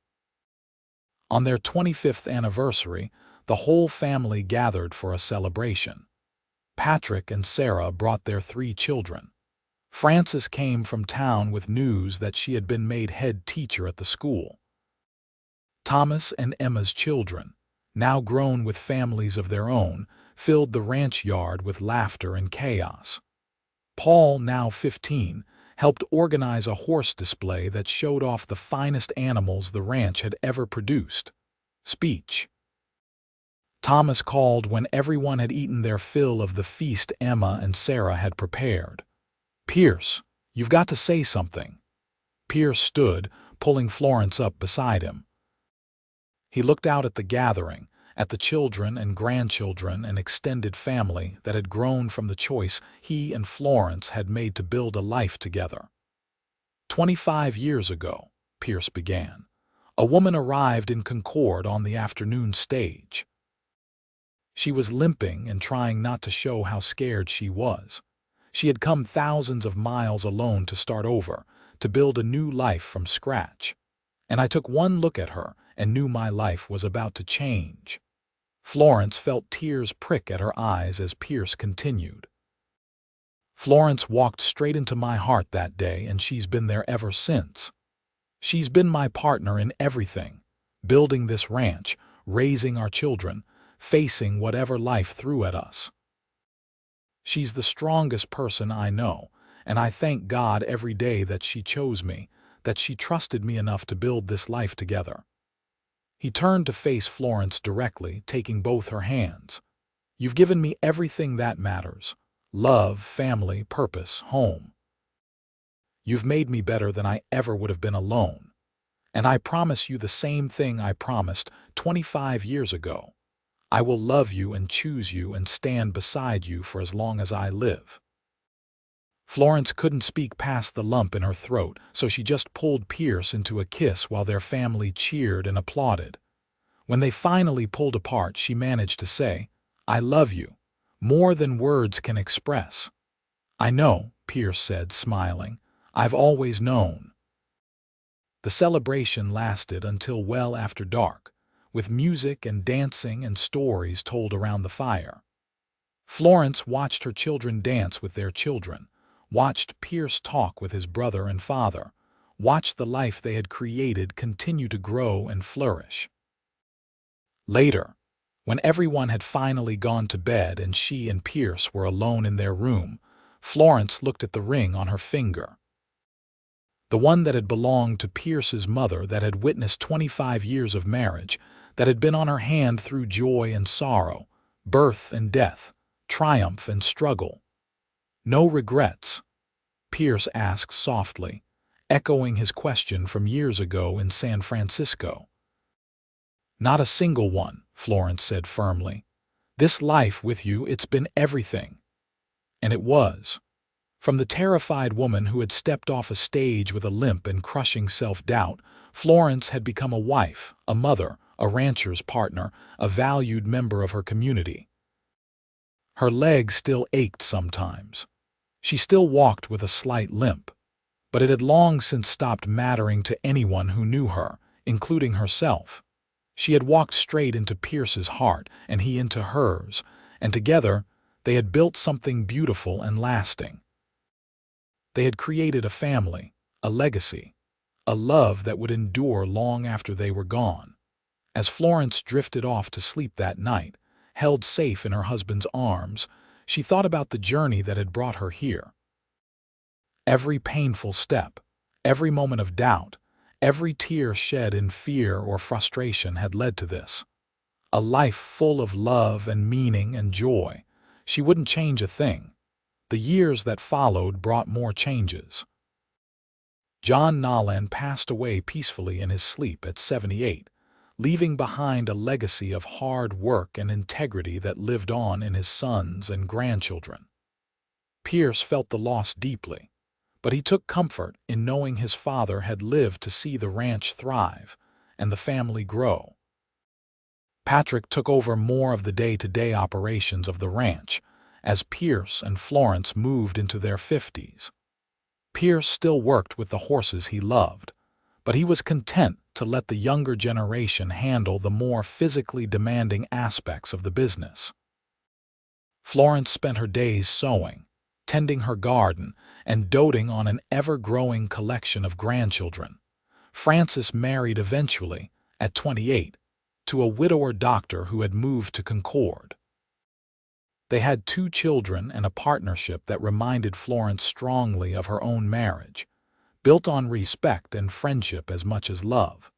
On their 25th anniversary, the whole family gathered for a celebration. Patrick and Sarah brought their 3 children. Frances came from town with news that she had been made head teacher at the school. Thomas and Emma's children, now grown with families of their own, filled the ranch yard with laughter and chaos. Paul, now 15, helped organize a horse display that showed off the finest animals the ranch had ever produced. Speech. Thomas called when everyone had eaten their fill of the feast Emma and Sarah had prepared. "Pierce, you've got to say something." Pierce stood, pulling Florence up beside him. He looked out at the gathering, at the children and grandchildren and extended family that had grown from the choice he and Florence had made to build a life together. 25 years ago, Pierce began, a woman arrived in Concord on the afternoon stage. She was limping and trying not to show how scared she was. She had come thousands of miles alone to start over, to build a new life from scratch. And I took one look at her and knew my life was about to change. Florence felt tears prick at her eyes as Pierce continued. Florence walked straight into my heart that day, and she's been there ever since. She's been my partner in everything, building this ranch, raising our children, facing whatever life threw at us. She's the strongest person I know, and I thank God every day that she chose me, that she trusted me enough to build this life together. He turned to face Florence directly, taking both her hands. "You've given me everything that matters: love, family, purpose, home. You've made me better than I ever would have been alone. And I promise you the same thing I promised 25 years ago. I will love you and choose you and stand beside you for as long as I live." Florence couldn't speak past the lump in her throat, so she just pulled Pierce into a kiss while their family cheered and applauded. When they finally pulled apart, she managed to say, "I love you, more than words can express." "I know," Pierce said, smiling. "I've always known." The celebration lasted until well after dark, with music and dancing and stories told around the fire. Florence watched her children dance with their children, watched Pierce talk with his brother and father, watched the life they had created continue to grow and flourish. Later, When everyone had finally gone to bed and she and Pierce were alone in their room, Florence looked at the ring on her finger. The one that had belonged to Pierce's mother, that had witnessed 25 years of marriage, that had been on her hand through joy and sorrow, birth and death, triumph and struggle. "No regrets?" Pierce asked softly, echoing his question from years ago in San Francisco. "Not a single one," Florence said firmly. "This life with you, it's been everything." And it was. From the terrified woman who had stepped off a stage with a limp and crushing self-doubt, Florence had become a wife, a mother, a rancher's partner, a valued member of her community. Her legs still ached sometimes. She still walked with a slight limp, but it had long since stopped mattering to anyone who knew her, including herself. She had walked straight into Pierce's heart, and he into hers, and together they had built something beautiful and lasting. They had created a family, a legacy, a love that would endure long after they were gone. As Florence drifted off to sleep that night, held safe in her husband's arms, she thought about the journey that had brought her here. Every painful step, every moment of doubt, every tear shed in fear or frustration had led to this. A life full of love and meaning and joy. She wouldn't change a thing. The years that followed brought more changes. John Nolan passed away peacefully in his sleep at 78, leaving behind a legacy of hard work and integrity that lived on in his sons and grandchildren. Pierce felt the loss deeply, but he took comfort in knowing his father had lived to see the ranch thrive and the family grow. Patrick took over more of the day-to-day operations of the ranch as Pierce and Florence moved into their 50s. Pierce still worked with the horses he loved, but he was content to let the younger generation handle the more physically demanding aspects of the business. Florence spent her days sewing, tending her garden, and doting on an ever-growing collection of grandchildren. Francis married eventually, at 28, to a widower doctor who had moved to Concord. They had 2 children and a partnership that reminded Florence strongly of her own marriage, built on respect and friendship as much as love.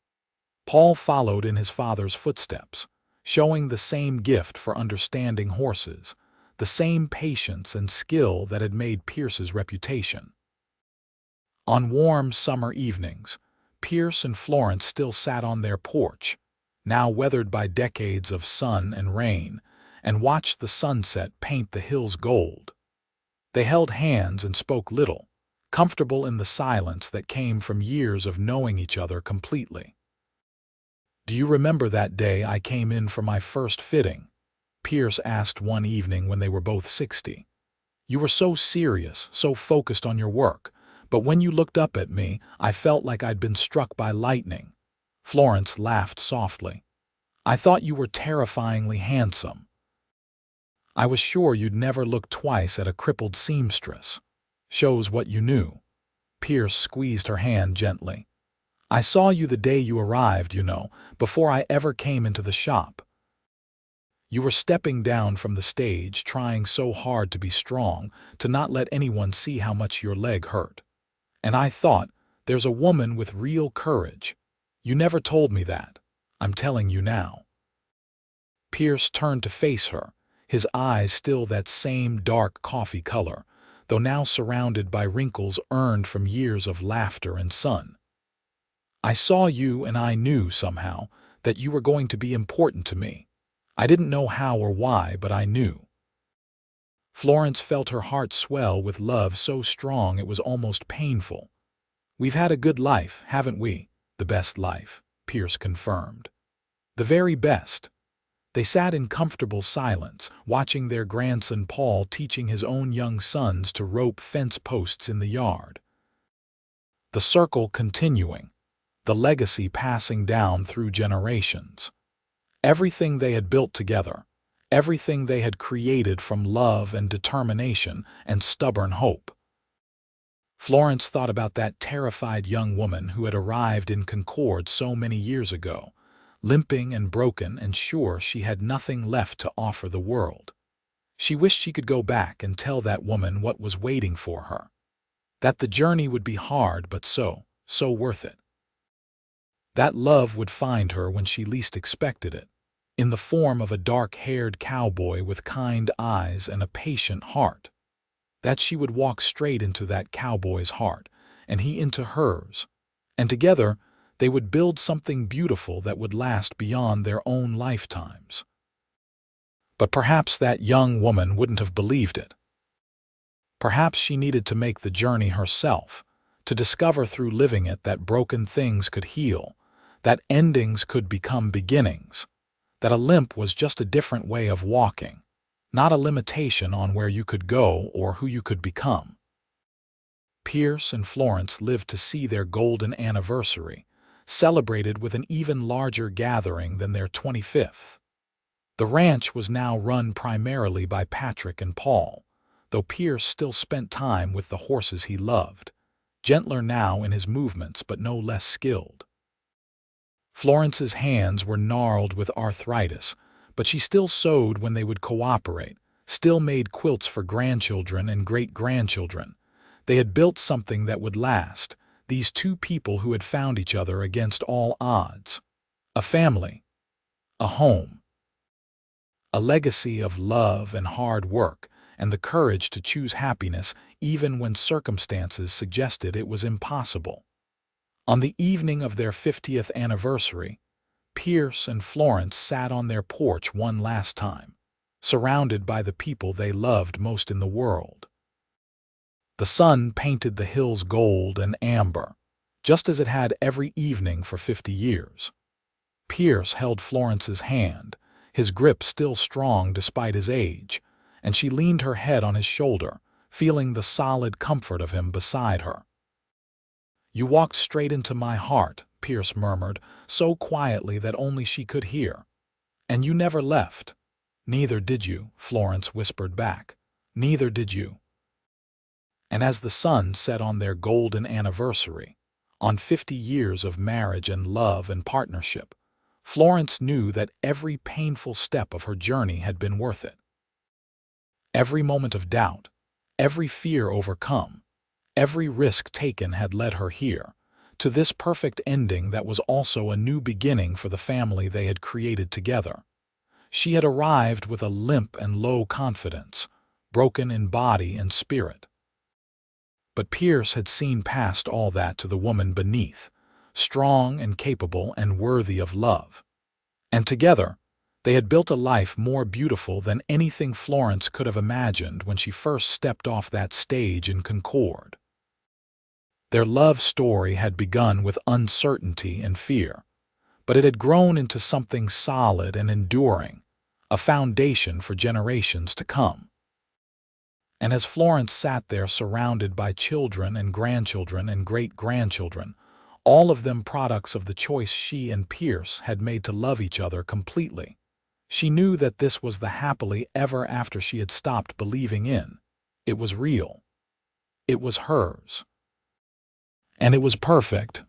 Paul followed in his father's footsteps, showing the same gift for understanding horses, the same patience and skill that had made Pierce's reputation. On warm summer evenings, Pierce and Florence still sat on their porch, now weathered by decades of sun and rain, and watched the sunset paint the hills gold. They held hands and spoke little, comfortable in the silence that came from years of knowing each other completely. "Do you remember that day I came in for my first fitting?" Pierce asked one evening when they were both 60. "You were so serious, so focused on your work, but when you looked up at me, I felt like I'd been struck by lightning." Florence laughed softly. "I thought you were terrifyingly handsome. I was sure you'd never look twice at a crippled seamstress. Shows what you knew." Pierce squeezed her hand gently. "I saw you the day you arrived, you know, before I ever came into the shop. You were stepping down from the stage, trying so hard to be strong, to not let anyone see how much your leg hurt. And I thought, there's a woman with real courage. You never told me that. I'm telling you now." Pierce turned to face her, his eyes still that same dark coffee color, though now surrounded by wrinkles earned from years of laughter and sun. "I saw you and I knew, somehow, that you were going to be important to me. I didn't know how or why, but I knew." Florence felt her heart swell with love so strong it was almost painful. "We've had a good life, haven't we?" "The best life," Pierce confirmed. "The very best." They sat in comfortable silence, watching their grandson Paul teaching his own young sons to rope fence posts in the yard. The circle continuing, the legacy passing down through generations. Everything they had built together, everything they had created from love and determination and stubborn hope. Florence thought about that terrified young woman who had arrived in Concord so many years ago, limping and broken and sure she had nothing left to offer the world. She wished she could go back and tell that woman what was waiting for her. That the journey would be hard but so worth it. That love would find her when she least expected it, in the form of a dark-haired cowboy with kind eyes and a patient heart. That she would walk straight into that cowboy's heart, and he into hers, and together they would build something beautiful that would last beyond their own lifetimes. But perhaps that young woman wouldn't have believed it. Perhaps she needed to make the journey herself, to discover through living it that broken things could heal, that endings could become beginnings, that a limp was just a different way of walking, not a limitation on where you could go or who you could become. Pierce and Florence lived to see their golden anniversary, celebrated with an even larger gathering than their 25th. The ranch was now run primarily by Patrick and Paul, though Pierce still spent time with the horses he loved, gentler now in his movements but no less skilled. Florence's hands were gnarled with arthritis, but she still sewed when they would cooperate, still made quilts for grandchildren and great-grandchildren. They had built something that would last, these two people who had found each other against all odds. A family, a home, a legacy of love and hard work, and the courage to choose happiness even when circumstances suggested it was impossible. On the evening of their 50th anniversary, Pierce and Florence sat on their porch one last time, surrounded by the people they loved most in the world. The sun painted the hills gold and amber, just as it had every evening for 50 years. Pierce held Florence's hand, his grip still strong despite his age, and she leaned her head on his shoulder, feeling the solid comfort of him beside her. "You walked straight into my heart," Pierce murmured, so quietly that only she could hear. "And you never left." "Neither did you," Florence whispered back. "Neither did you." And as the sun set on their golden anniversary, on 50 years of marriage and love and partnership, Florence knew that every painful step of her journey had been worth it. Every moment of doubt, every fear overcome, every risk taken had led her here, to this perfect ending that was also a new beginning for the family they had created together. She had arrived with a limp and low confidence, broken in body and spirit. But Pierce had seen past all that to the woman beneath, strong and capable and worthy of love. And together, they had built a life more beautiful than anything Florence could have imagined when she first stepped off that stage in Concord. Their love story had begun with uncertainty and fear, but it had grown into something solid and enduring, a foundation for generations to come. And as Florence sat there surrounded by children and grandchildren and great-grandchildren, all of them products of the choice she and Pierce had made to love each other completely, she knew that this was the happily ever after she had stopped believing in. It was real. It was hers. And it was perfect.